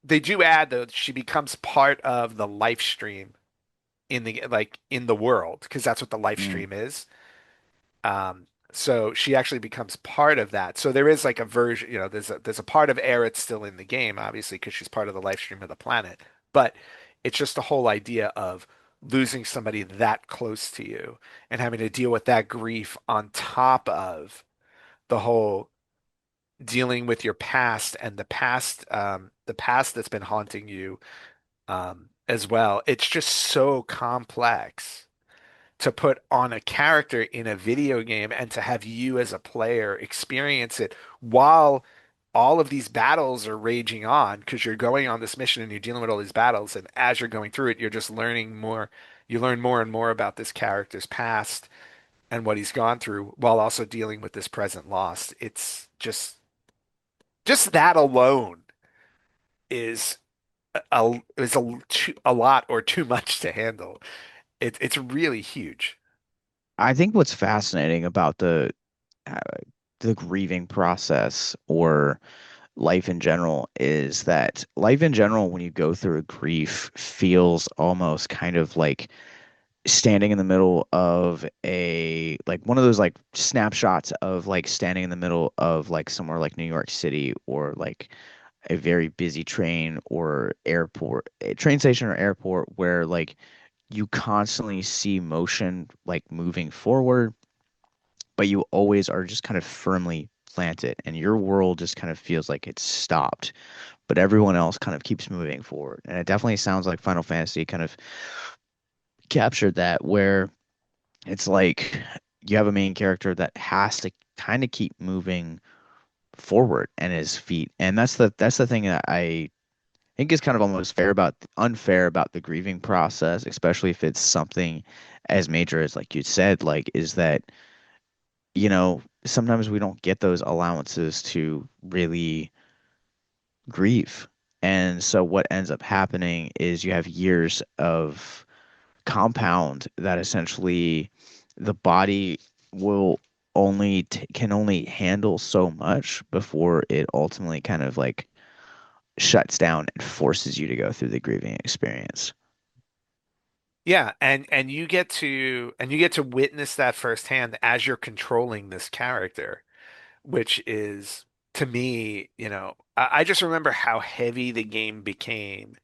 they do add though, she becomes part of the life stream in the world, because that's what the life Mm. stream is. So she actually becomes part of that. So there is like a version, there's a part of Aerith still in the game, obviously, because she's part of the life stream of the planet. But it's just the whole idea of losing somebody that close to you and having to deal with that grief on top of the whole dealing with your past and the past that's been haunting you, as well. It's just so complex to put on a character in a video game and to have you as a player experience it while all of these battles are raging on because you're going on this mission and you're dealing with all these battles. And as you're going through it, you're just learning more. You learn more and more about this character's past and what he's gone through while also dealing with this present loss. It's just that alone is a lot or too much to handle. It's really huge. I think what's fascinating about uh, the grieving process or life in general is that life in general, when you go through a grief, feels almost kind of like standing in the middle of a like one of those like snapshots of like standing in the middle of like somewhere like New York City or like a very busy train or airport, a train station or airport where like you constantly see motion like moving forward, but you always are just kind of firmly planted and your world just kind of feels like it's stopped, but everyone else kind of keeps moving forward. And it definitely sounds like Final Fantasy kind of captured that where it's like you have a main character that has to kind of keep moving forward and his feet. And that's the thing that I think is kind of almost unfair about the grieving process, especially if it's something as major as like you said, like is that, sometimes we don't get those allowances to really grieve. And so what ends up happening is you have years of compound that essentially the body will can only handle so much before it ultimately kind of like shuts down and forces you to go through the grieving experience. Yeah, and you get to witness that firsthand as you're controlling this character, which is to me, I just remember how heavy the game became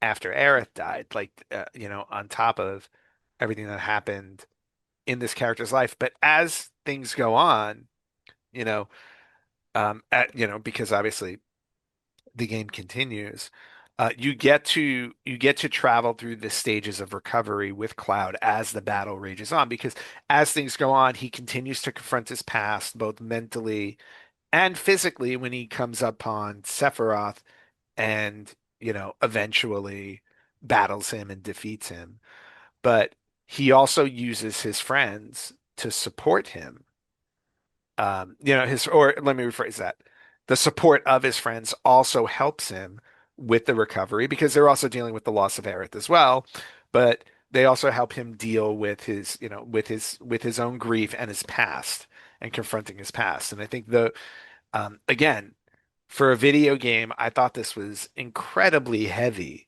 after Aerith died, like on top of everything that happened in this character's life. But as things go on, you know, because obviously the game continues, you get to travel through the stages of recovery with Cloud as the battle rages on. Because as things go on, he continues to confront his past, both mentally and physically, when he comes upon Sephiroth and eventually battles him and defeats him. But he also uses his friends to support him. Or let me rephrase that. The support of his friends also helps him with the recovery because they're also dealing with the loss of Aerith as well, but they also help him deal with with his own grief and his past and confronting his past. And I think again, for a video game, I thought this was incredibly heavy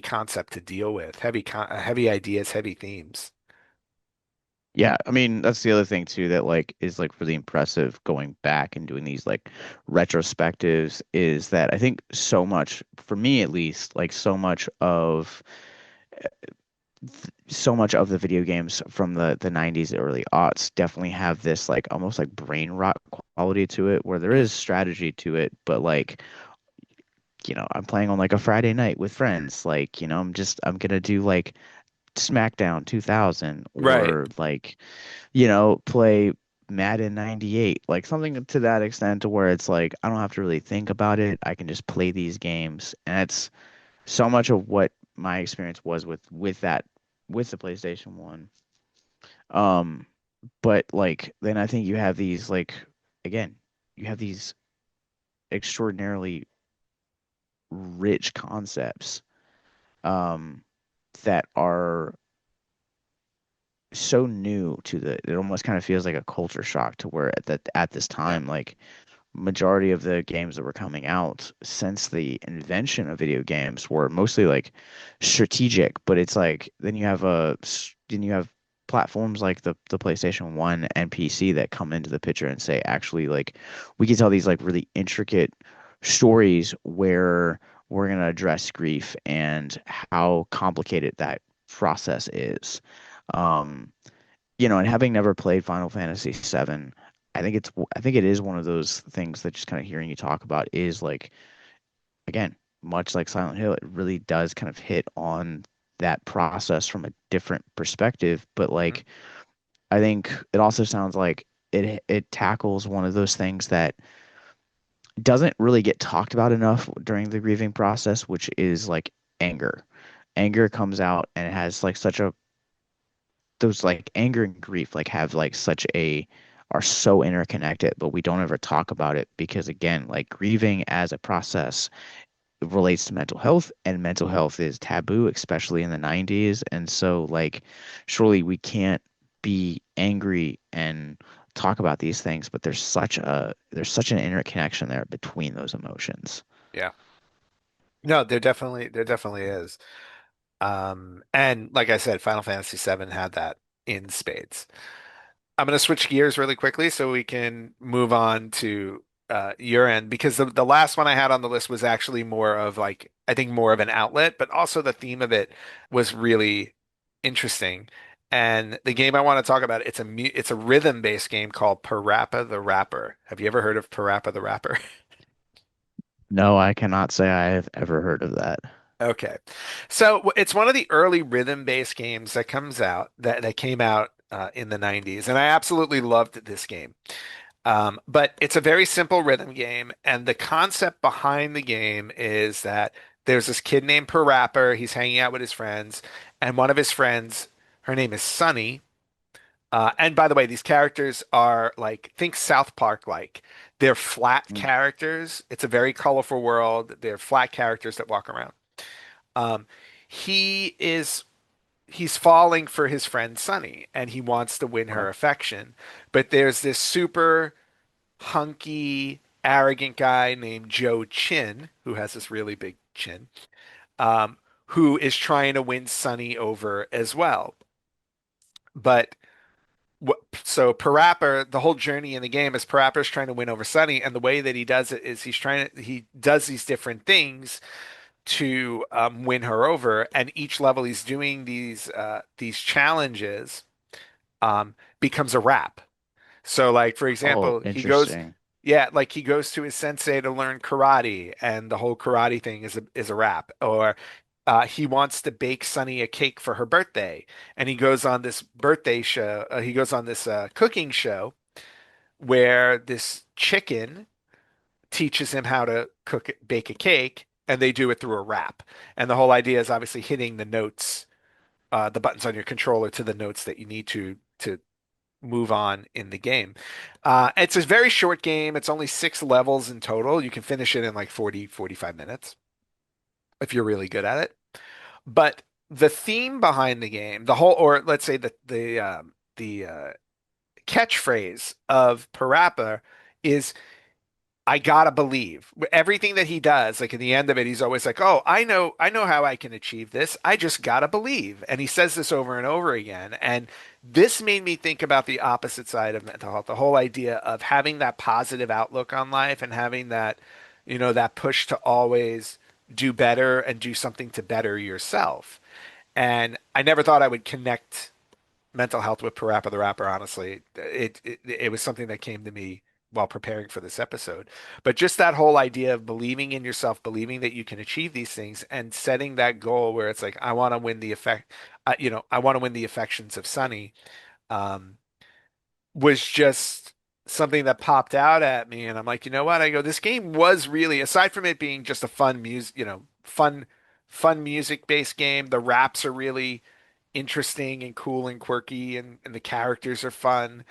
concept to deal with, heavy ideas, heavy themes. Yeah, I mean, that's the other thing too that like is like really impressive going back and doing these like retrospectives is that I think so much, for me at least, like so much of the video games from the 90s, early aughts definitely have this like almost like brain rot quality to it where there Mhm. is strategy to it, but like, I'm playing on like a Friday night with friends. Like, I'm gonna do like SmackDown 2000 Right. or like, play Madden 98, like something to that extent to where it's like I don't have to really think about it. I can just play these games. And that's so much of what my experience was with the PlayStation 1. Um, but like then I think you have these like again, you have these extraordinarily rich concepts um that are so new to it almost kind of feels like a culture shock to where at this Yeah. time like majority of the games that were coming out since the invention of video games were mostly like strategic, but it's like then you have platforms like the PlayStation 1 and PC that come into the picture and say actually like we can tell these like really intricate stories where we're going to address grief and how complicated that process is. Um, and having never played Final Fantasy VII, I think it is one of those things that just kind of hearing you talk about is like again much like Silent Hill, it really does kind of hit on that process from a different perspective. But Mhm. like, I think it also sounds like it tackles one of those things that doesn't really get talked about enough during the grieving process, which is like anger. Anger comes out and it has like such a those like anger and grief like have like such a are so interconnected, but we don't ever talk about it because again, like grieving as a process relates to mental health, and mental health is taboo, especially in the 90s. And so like surely we can't be angry and talk about these things, but there's such an interconnection there between those emotions. Yeah. No, there definitely is. And like I said, Final Fantasy VII had that in spades. I'm going to switch gears really quickly so we can move on to your end because the last one I had on the list was actually more of like I think more of an outlet, but also the theme of it was really interesting. And the game I want to talk about, it's a rhythm-based game called Parappa the Rapper. Have you ever heard of Parappa the Rapper? No, I cannot say I have ever heard of that. Okay. So it's one of the early rhythm-based games that comes out that came out in the 90s, and I absolutely loved this game. But it's a very simple rhythm game, and the concept behind the game is that there's this kid named Parappa. He's hanging out with his friends, and one of his friends, her name is Sunny. And by the way, these characters are like, think South Park like. They're flat Mm. characters. It's a very colorful world. They're flat characters that walk around. Um, he is he's falling for his friend Sunny, and he wants to win Okay. her affection. But there's this super hunky, arrogant guy named Joe Chin, who has this really big chin, um, who is trying to win Sunny over as well. But so Parappa, the whole journey in the game is Parappa's trying to win over Sunny, and the way that he does it is he does these different things to win her over, and each level he's doing these challenges becomes a rap. So like for Oh, example, interesting. he goes to his sensei to learn karate, and the whole karate thing is a rap. Or he wants to bake Sunny a cake for her birthday, and he goes on this birthday show. He goes on this cooking show where this chicken teaches him how to bake a cake, and they do it through a rap. And the whole idea is obviously hitting the notes, the buttons on your controller to the notes that you need to move on in the game. It's a very short game. It's only 6 levels in total. You can finish it in like 45 minutes if you're really good at it. But the theme behind the game, or let's say the catchphrase of Parappa is I gotta believe everything that he does. Like in the end of it, he's always like, "Oh, I know how I can achieve this. I just gotta believe." And he says this over and over again. And this made me think about the opposite side of mental health, the whole idea of having that positive outlook on life and having that, that push to always do better and do something to better yourself. And I never thought I would connect mental health with Parappa the Rapper, honestly. It was something that came to me while preparing for this episode. But just that whole idea of believing in yourself, believing that you can achieve these things, and setting that goal where it's like, I want to win the I want to win the affections of Sunny. Um, was just something that popped out at me, and I'm like, you know what? I go, this game was really, aside from it being just a fun music, fun music-based game, the raps are really interesting and cool and quirky, and the characters are fun.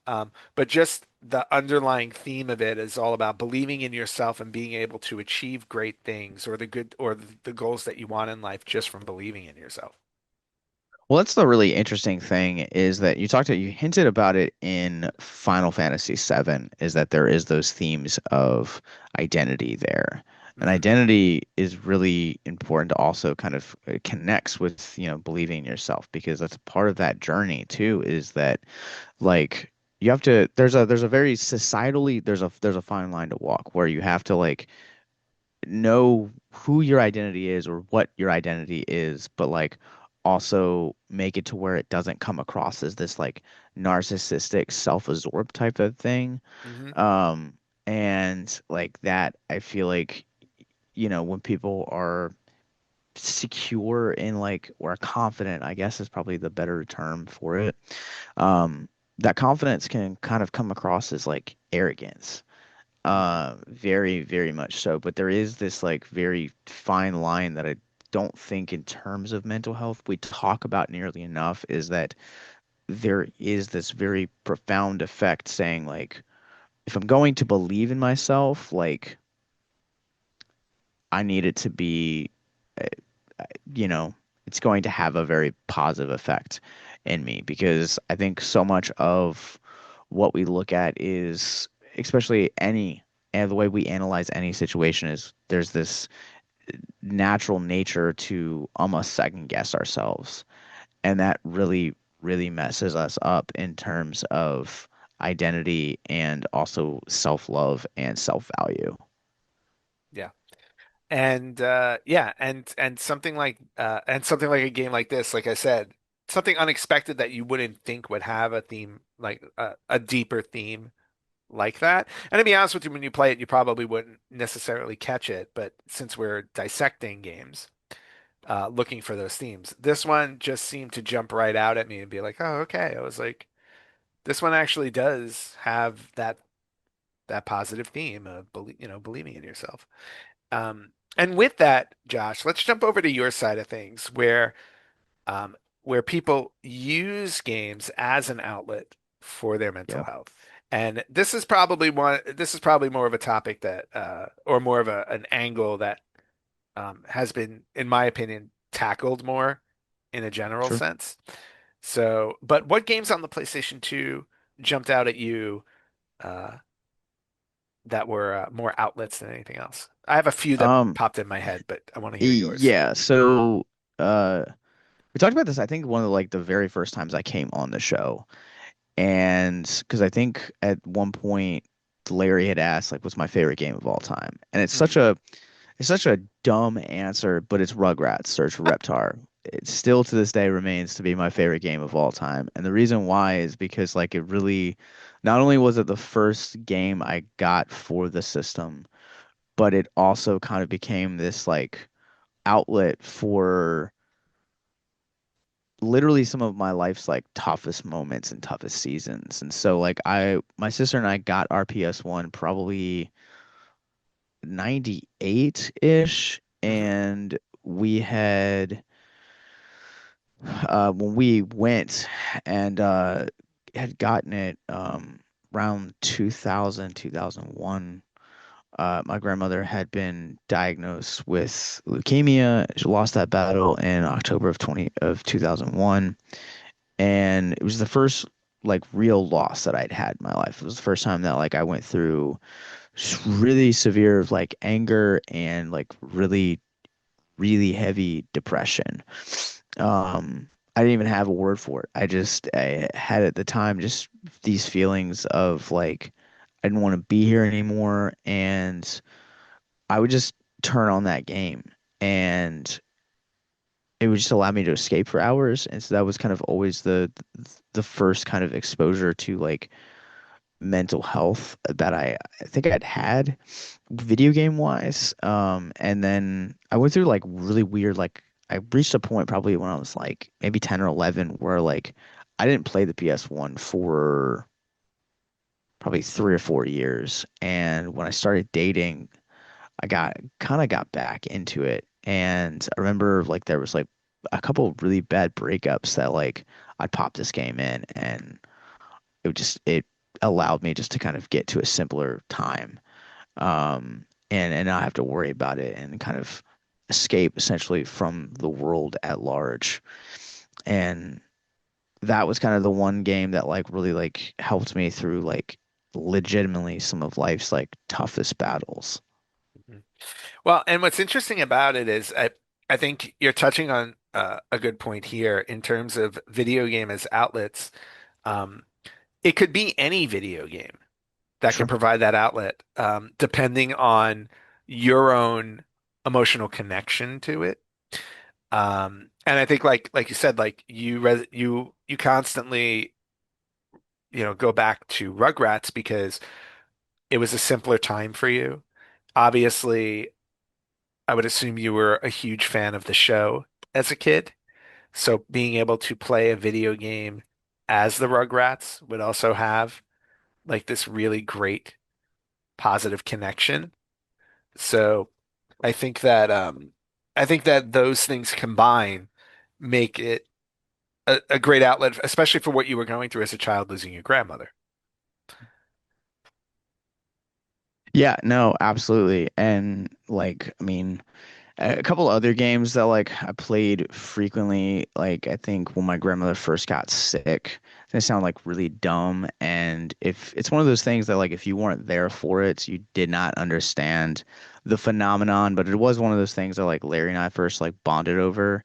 But just the underlying theme of it is all about believing in yourself and being able to achieve great things or the goals that you want in life just from believing in yourself. Well, that's the really interesting thing is that you hinted about it in Final Fantasy VII, is that there is those themes of identity there. And Hmm. identity is really important to also kind of connects with, believing in yourself because that's part of that journey too, is that like you have to there's a very societally there's a fine line to walk where you have to like know who your identity is or what your identity is, but like also make it to where it doesn't come across as this like narcissistic, self-absorbed type of thing. Hmm. Um, and like that, I feel like when people are secure in like or confident, I guess is probably the better term for it. Um, that confidence can kind of come across as like arrogance. Mhm. Very, very much so. But there is this like very fine line that I don't think in terms of mental health we talk about nearly enough is that there is this very profound effect saying like if I'm going to believe in myself, like I need it to be uh, you know, it's going to have a very positive effect in me because I think so much of what we look at is, especially and the way we analyze any situation is there's this natural nature to almost second guess ourselves. And that really, really messes us up in terms of identity and also self-love and self-value. Yeah. And yeah, and something like a game like this, like I said, something unexpected that you wouldn't think would have a theme like a deeper theme like that. And to be honest with you, when you play it, you probably wouldn't necessarily catch it. But since we're dissecting games, looking for those themes, this one just seemed to jump right out at me and be like, oh, okay. I was like, this one actually does have that positive theme of believing in yourself. And with that, Josh, let's jump over to your side of things where people use games as an outlet for their mental Yeah, health. And this is probably more of a topic that or more of an angle that has been, in my opinion, tackled more in a general sure. sense. So, but what games on the PlayStation 2 jumped out at you uh, that were more outlets than anything else? I have a few that Um, popped in my head, but I want to hear yours. yeah, so uh we talked about this, I think one of like the very first times I came on the show. And because I think at one point Larry had asked like what's my favorite game of all time. And Hmm. it's such a dumb answer, but it's Rugrats Search for Reptar. It still to this day remains to be my favorite game of all time. And the reason why is because like it really not only was it the first game I got for the system, but it also kind of became this like outlet for literally some of my life's like toughest moments and toughest seasons. And so like my sister and I got our PS1 probably 98-ish, Hmm. and we when we went and had gotten it around 2000 2001. My grandmother had been diagnosed with leukemia. She lost that battle in October of 2001, and it was the first like real loss that I'd had in my life. It was the first time that like I went through really severe like anger and like really really heavy depression. I didn't even have a word for it. I had at the time just these feelings of like I didn't want to be here anymore, and I would just turn on that game and it would just allow me to escape for hours. And so that was kind of always the first kind of exposure to like mental health that I think I'd had video game wise. And then I went through like really weird like I reached a point probably when I was like maybe 10 or 11 where like I didn't play the PS1 for probably 3 or 4 years. And when I started dating, I got back into it. And I remember like there was like a couple of really bad breakups that like I'd pop this game in and it allowed me just to kind of get to a simpler time. And not have to worry about it and kind of escape essentially from the world at large. And that was kind of the one game that like really like helped me through like legitimately some of life's like toughest battles. Well, and what's interesting about it is I think you're touching on a good point here in terms of video game as outlets. Um, it could be any video game that can Sure. provide that outlet, depending on your own emotional connection to it. And I think like you said, like you constantly, go back to Rugrats because it was a simpler time for you. Obviously, I would assume you were a huge fan of the show as a kid. So being able to play a video game as the Rugrats would also have like this really great positive connection. So I think that I think that those things combine make it a great outlet, especially for what you were going through as a child losing your grandmother. Yeah, no, absolutely. And like, I mean, a couple other games that like I played frequently, like I think when my grandmother first got sick, they sound like really dumb. And if it's one of those things that like if you weren't there for it, you did not understand the phenomenon. But it was one of those things that like Larry and I first like bonded over.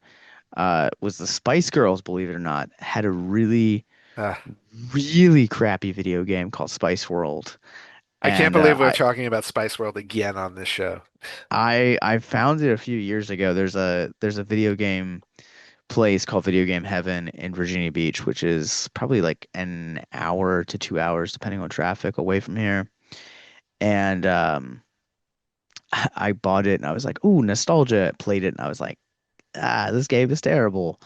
Was the Spice Girls, believe it or not, had a really, Uh, really crappy video game called Spice World. I can't And believe we're talking about Spice World again on this show. I found it a few years ago. There's a video game place called Video Game Heaven in Virginia Beach, which is probably like an hour to 2 hours, depending on traffic, away from here. And I bought it and I was like, "Ooh, nostalgia." Played it and I was like, "Ah, this game is terrible."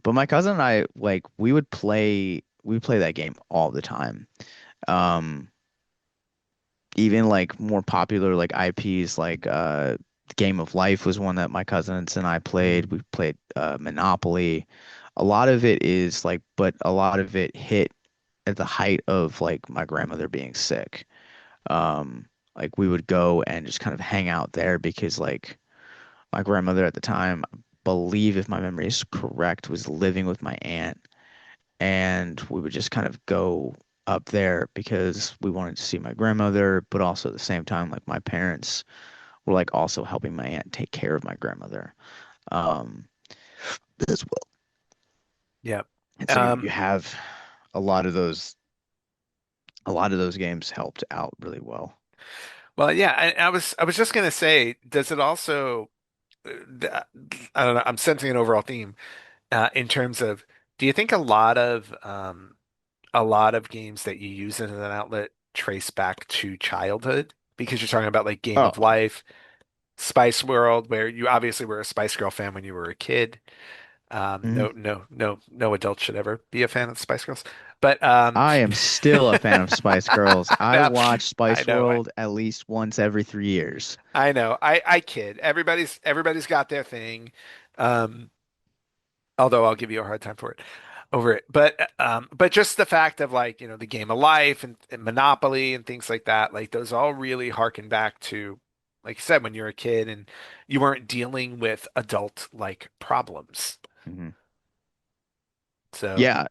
But my cousin and I like we would play that game all the time. Um, Even like more popular like IPs like Game of Life was one that my cousins and I played. Mhm. We played Monopoly. A lot of it is like, but a lot of it hit at the height of like my grandmother being sick. Like we would go and just kind of hang out there because like my grandmother at the time, I believe if my memory is correct, was living with my aunt, and we would just kind of go up there because we wanted to see my grandmother, but also at the same time, like my parents were like also helping my aunt take care of my grandmother, um, as well. Yeah. And so you Um, have a lot of those games helped out really well. well, yeah, I was just gonna say, does it also th- I don't know, I'm sensing an overall theme in terms of do you think a lot of games that you use as an outlet trace back to childhood? Because you're talking about like Game Oh, of Life, Spice World, where you obviously were a Spice Girl fan when you were a kid. mhm. No adult should ever be a fan of Spice Girls. But I am still a fan of Spice Girls. I no, watch I Spice know, World at least once every 3 years. I know. I kid. Everybody's got their thing. Um, although I'll give you a hard time for it over it. But just the fact of like, the game of life and Monopoly and things like that, like those all really harken back to, like you said, when you're a kid and you weren't dealing with adult like problems. Mhm. So, Yeah,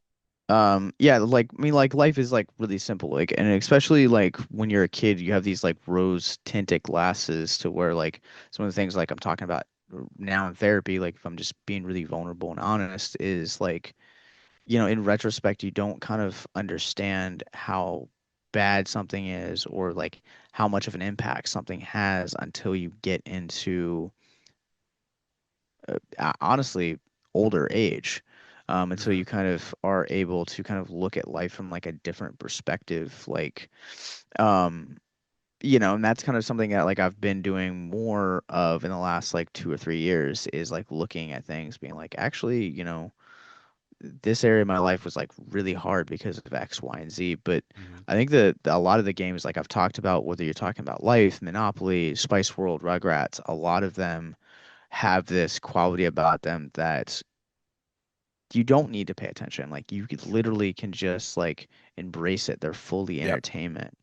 yeah, like I mean like life is like really simple like and especially like when you're a kid you have these like rose tinted glasses to where like some of the things like I'm talking about now in therapy like if I'm just being really vulnerable and honest is like in retrospect you don't kind of understand how bad something is or like how much of an impact something has until you get into honestly older age. And so mhm. you kind of are able to kind of look at life from like a different perspective, like, um, and that's kind of something that like I've been doing more of in the last like 2 or 3 years is like looking at things, being like, actually, this area of my life was like really hard because of X, Y, and Z. But Mhm. I think that a lot of the games like I've talked about, whether you're talking about Life, Monopoly, Spice World, Rugrats, a lot of them have this quality about them that you don't need to pay attention. Like you could literally can just like embrace it. They're fully Yep. entertainment.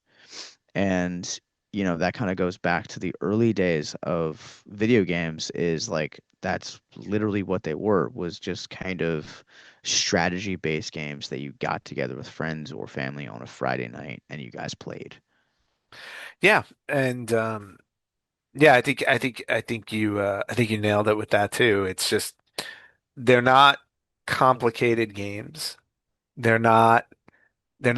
And that kind of goes back to the early days of video games is like that's literally what they were was just kind of strategy based games that you got together with friends or family on a Friday night and you guys played. Yeah. And yeah, I think you nailed it with that too. It's just they're not complicated games. They're not they're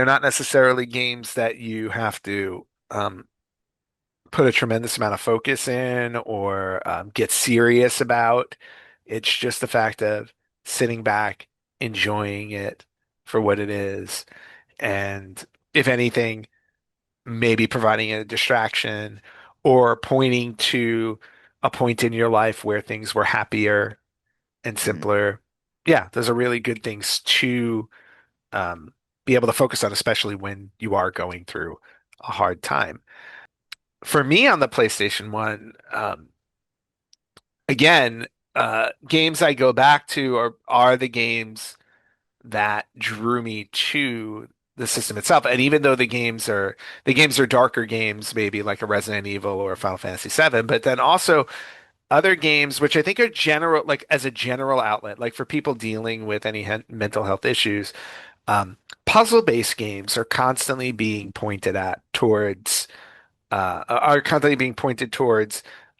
not necessarily games that you have to put a tremendous amount of focus in or get serious about. It's just the fact of sitting back, enjoying it for what it is, and if anything, maybe providing a distraction or pointing to a point in your life where things were happier and Mm, simpler. Yeah, those are really good things to um, be able to focus on, especially when you are going through a hard time. For me on the PlayStation 1, again, games I go back to are the games that drew me to the system itself. And even though the games are darker games, maybe like a Resident Evil or a Final Fantasy VII, but then also other games which I think are general, like as a general outlet, like for people dealing with any mental health issues, um, puzzle-based games are constantly being pointed towards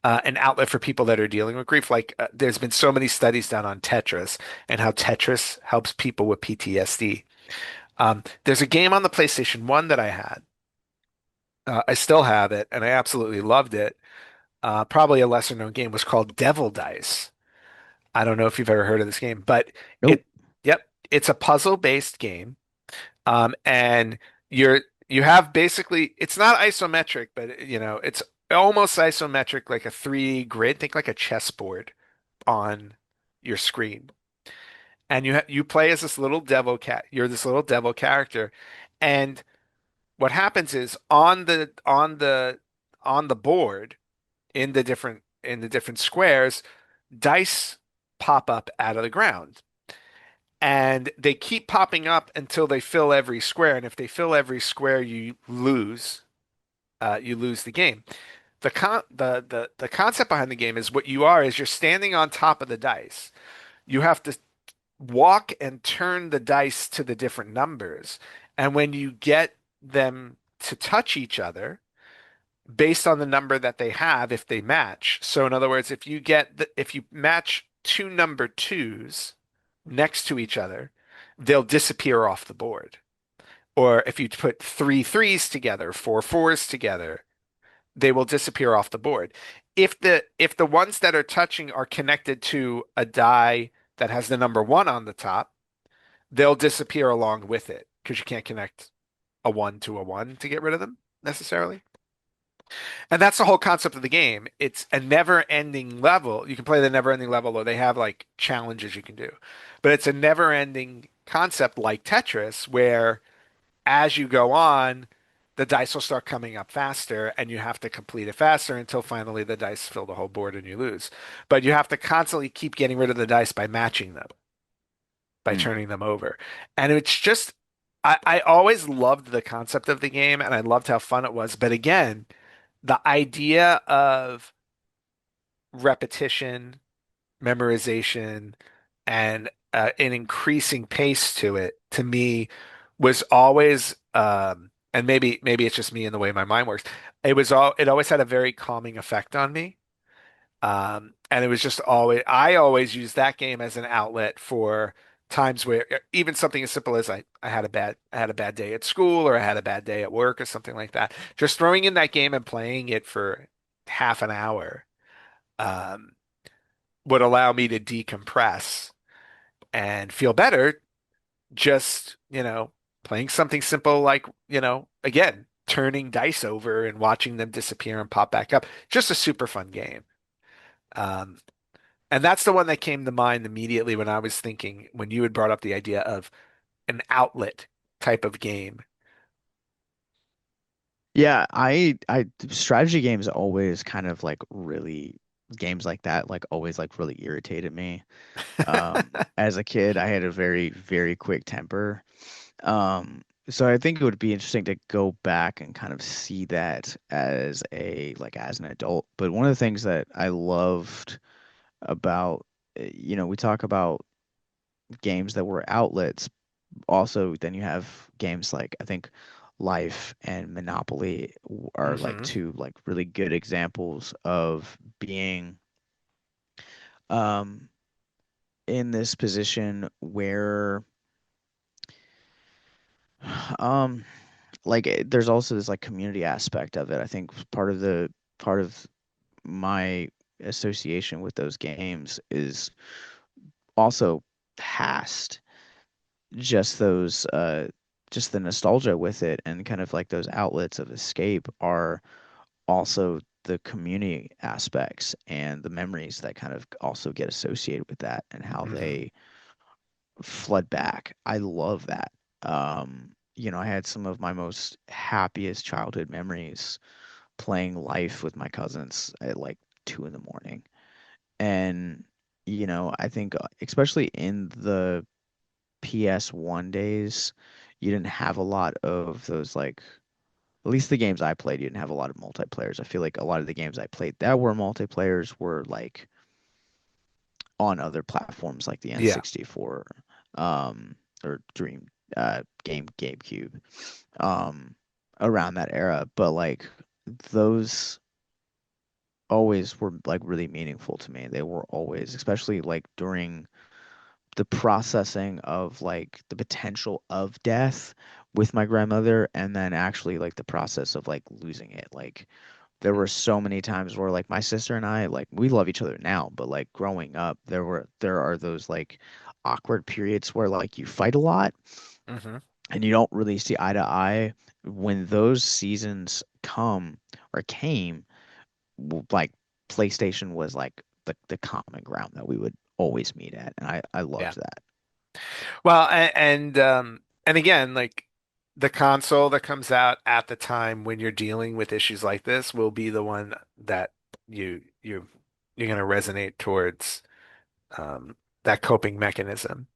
an outlet for people that are dealing with grief. Like there's been so many studies done on Tetris and how Tetris helps people with PTSD. There's a game on the PlayStation 1 that I had. I still have it, and I absolutely loved it. Probably a lesser known game was called Devil Dice. I don't know if you've ever heard of this game, but nope. it, yep, it's a puzzle-based game. And you're you have basically it's not isometric, but it's almost isometric, like a 3D grid. Think like a chessboard on your screen, and you play as this little devil cat. You're this little devil character, and what happens is on the board in the different squares, dice pop up out of the ground. And they keep popping up until they fill every square. And if they fill every square, you lose. You lose the game. The concept behind the game is what you are is you're standing on top of the dice. You have to walk and turn the dice to the different numbers. And when you get them to touch each other, based on the number that they have, if they match. So in other words, if you match two number twos next to each other, they'll disappear off the board. Or if you put three threes together, four fours together, they will disappear off the board. If the ones that are touching are connected to a die that has the number one on the top, they'll disappear along with it because you can't connect a one to a one to get rid of them necessarily. And that's the whole concept of the game. It's a never-ending level. You can play the never-ending level, or they have like challenges you can do. But it's a never-ending concept like Tetris, where as you go on, the dice will start coming up faster, and you have to complete it faster until finally the dice fill the whole board and you lose. But you have to constantly keep getting rid of the dice by matching them, by Mm. turning them over. And it's just, I always loved the concept of the game, and I loved how fun it was. But again, the idea of repetition, memorization, and an increasing pace to it, to me, was always, and maybe it's just me and the way my mind works. It always had a very calming effect on me. And it was just I always use that game as an outlet for times where even something as simple as I had a bad day at school, or I had a bad day at work, or something like that. Just throwing in that game and playing it for half an hour um, would allow me to decompress and feel better. Just, playing something simple like, again, turning dice over and watching them disappear and pop back up. Just a super fun game. Um, And that's the one that came to mind immediately when I was thinking, when you had brought up the idea of an outlet type of game. Yeah, I strategy games always kind of like really games like that like always like really irritated me. As a kid, I had a very, very quick temper. So I think it would be interesting to go back and kind of see that as as an adult. But one of the things that I loved about, we talk about games that were outlets. Also, then you have games like I think Life and Monopoly are like Hmm. two like really good examples of being um in this position where um there's also this like community aspect of it. I think part of my association with those games is also past just those just the nostalgia with it, and kind of like those outlets of escape are also the community aspects and the memories that kind of also get associated with that and how Hmm. they flood back. I love that. I had some of my most happiest childhood memories playing Life with my cousins at like 2 in the morning. And, I think especially in the PS1 days, you didn't have a lot of those like at least the games I played, you didn't have a lot of multiplayers. I feel like a lot of the games I played that were multiplayers were like on other platforms like the Yeah. N64, or Dream GameCube, around that era. But like those always were like really meaningful to me. They were always, especially like during the processing of like the potential of death with my grandmother and then actually like the process of like losing it. Like there were so many times where like my sister and I like we love each other now, but like growing up there are those like awkward periods where like you fight a lot Hmm. and you don't really see eye to eye. When those seasons come or came, like PlayStation was like the common ground that we would always meet at, and I Yeah. loved that. Well, and again, like the console that comes out at the time when you're dealing with issues like this will be the one that you you're going to resonate towards, that coping mechanism,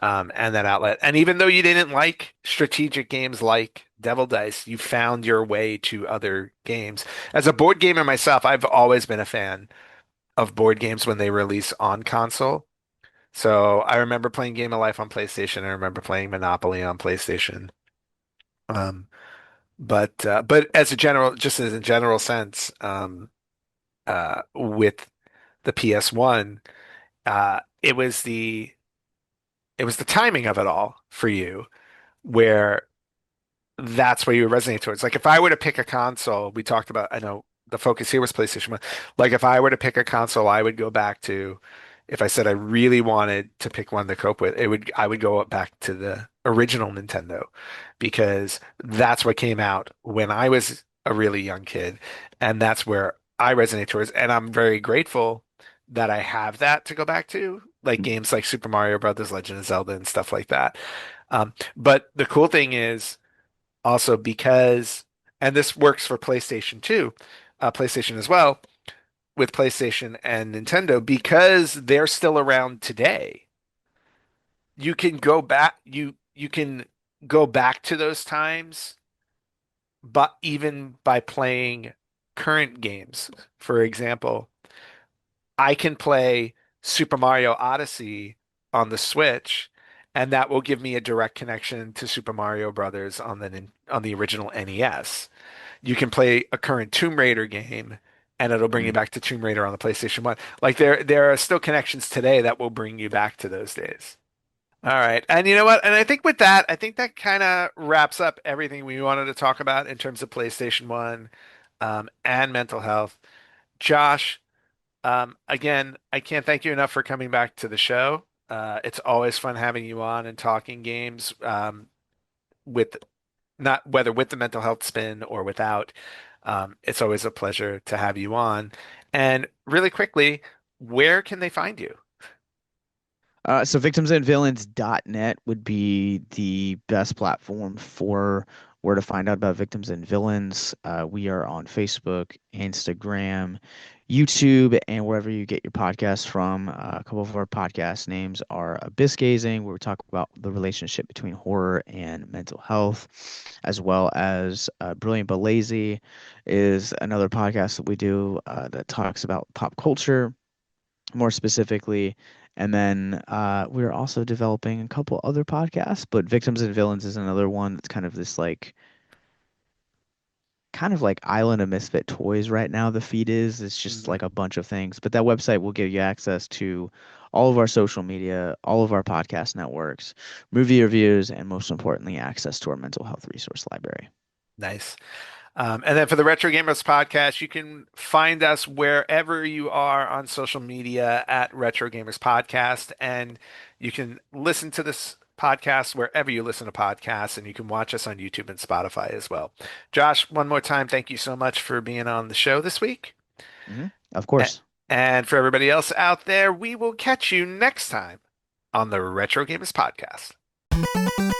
and that outlet. And even though you didn't like strategic games like Devil Dice, you found your way to other games. As a board gamer myself, I've always been a fan of board games when they release on console. So I remember playing Game of Life on PlayStation. I remember playing Monopoly on PlayStation. Um, but as a general, just as a general sense, with the PS1, it was the timing of it all for you, where that's where you would resonate towards. Like if I were to pick a console, we talked about, I know the focus here was PlayStation 1. Like if I were to pick a console, I would go back to, if I said I really wanted to pick one to cope with, I would go back to the original Nintendo because that's what came out when I was a really young kid. And that's where I resonate towards. And I'm very grateful that I have that to go back to, like games like Super Mario Brothers, Legend of Zelda, and stuff like that. But the cool thing is, also because, and this works for PlayStation too, PlayStation as well, with PlayStation and Nintendo, because they're still around today. You can go back, you can go back to those times, but even by playing current games. For example, I can play Super Mario Odyssey on the Switch, and that will give me a direct connection to Super Mario Brothers on the original NES. You can play a current Tomb Raider game and it'll bring you Mm. back to Tomb Raider on the PlayStation 1. Like there are still connections today that will bring you back to those days. All right. And you know what? And I think with that, I think that kind of wraps up everything we wanted to talk about in terms of PlayStation 1, and mental health. Josh, again, I can't thank you enough for coming back to the show. It's always fun having you on and talking games, with not whether with the mental health spin or without. It's always a pleasure to have you on. And really quickly, where can they find you? So victimsandvillains.net would be the best platform for where to find out about Victims and Villains. We are on Facebook, Instagram, YouTube, and wherever you get your podcasts from. A couple of our podcast names are Abyss Gazing, where we talk about the relationship between horror and mental health, as well as Brilliant But Lazy is another podcast that we do that talks about pop culture more specifically. And then we're also developing a couple other podcasts, but Victims and Villains is another one that's kind of like Island of Misfit Toys right now. The feed is it's just Mhm. like a bunch of things, but that website will give you access to all of our social media, all of our podcast networks, movie reviews, and most importantly, access to our mental health resource library. Nice. And then for the Retro Gamers podcast, you can find us wherever you are on social media at Retro Gamers Podcast, and you can listen to this podcasts wherever you listen to podcasts, and you can watch us on YouTube and Spotify as well. Josh, one more time, thank you so much for being on the show this week. Of A- course. And for everybody else out there, we will catch you next time on the Retro Gamers Podcast.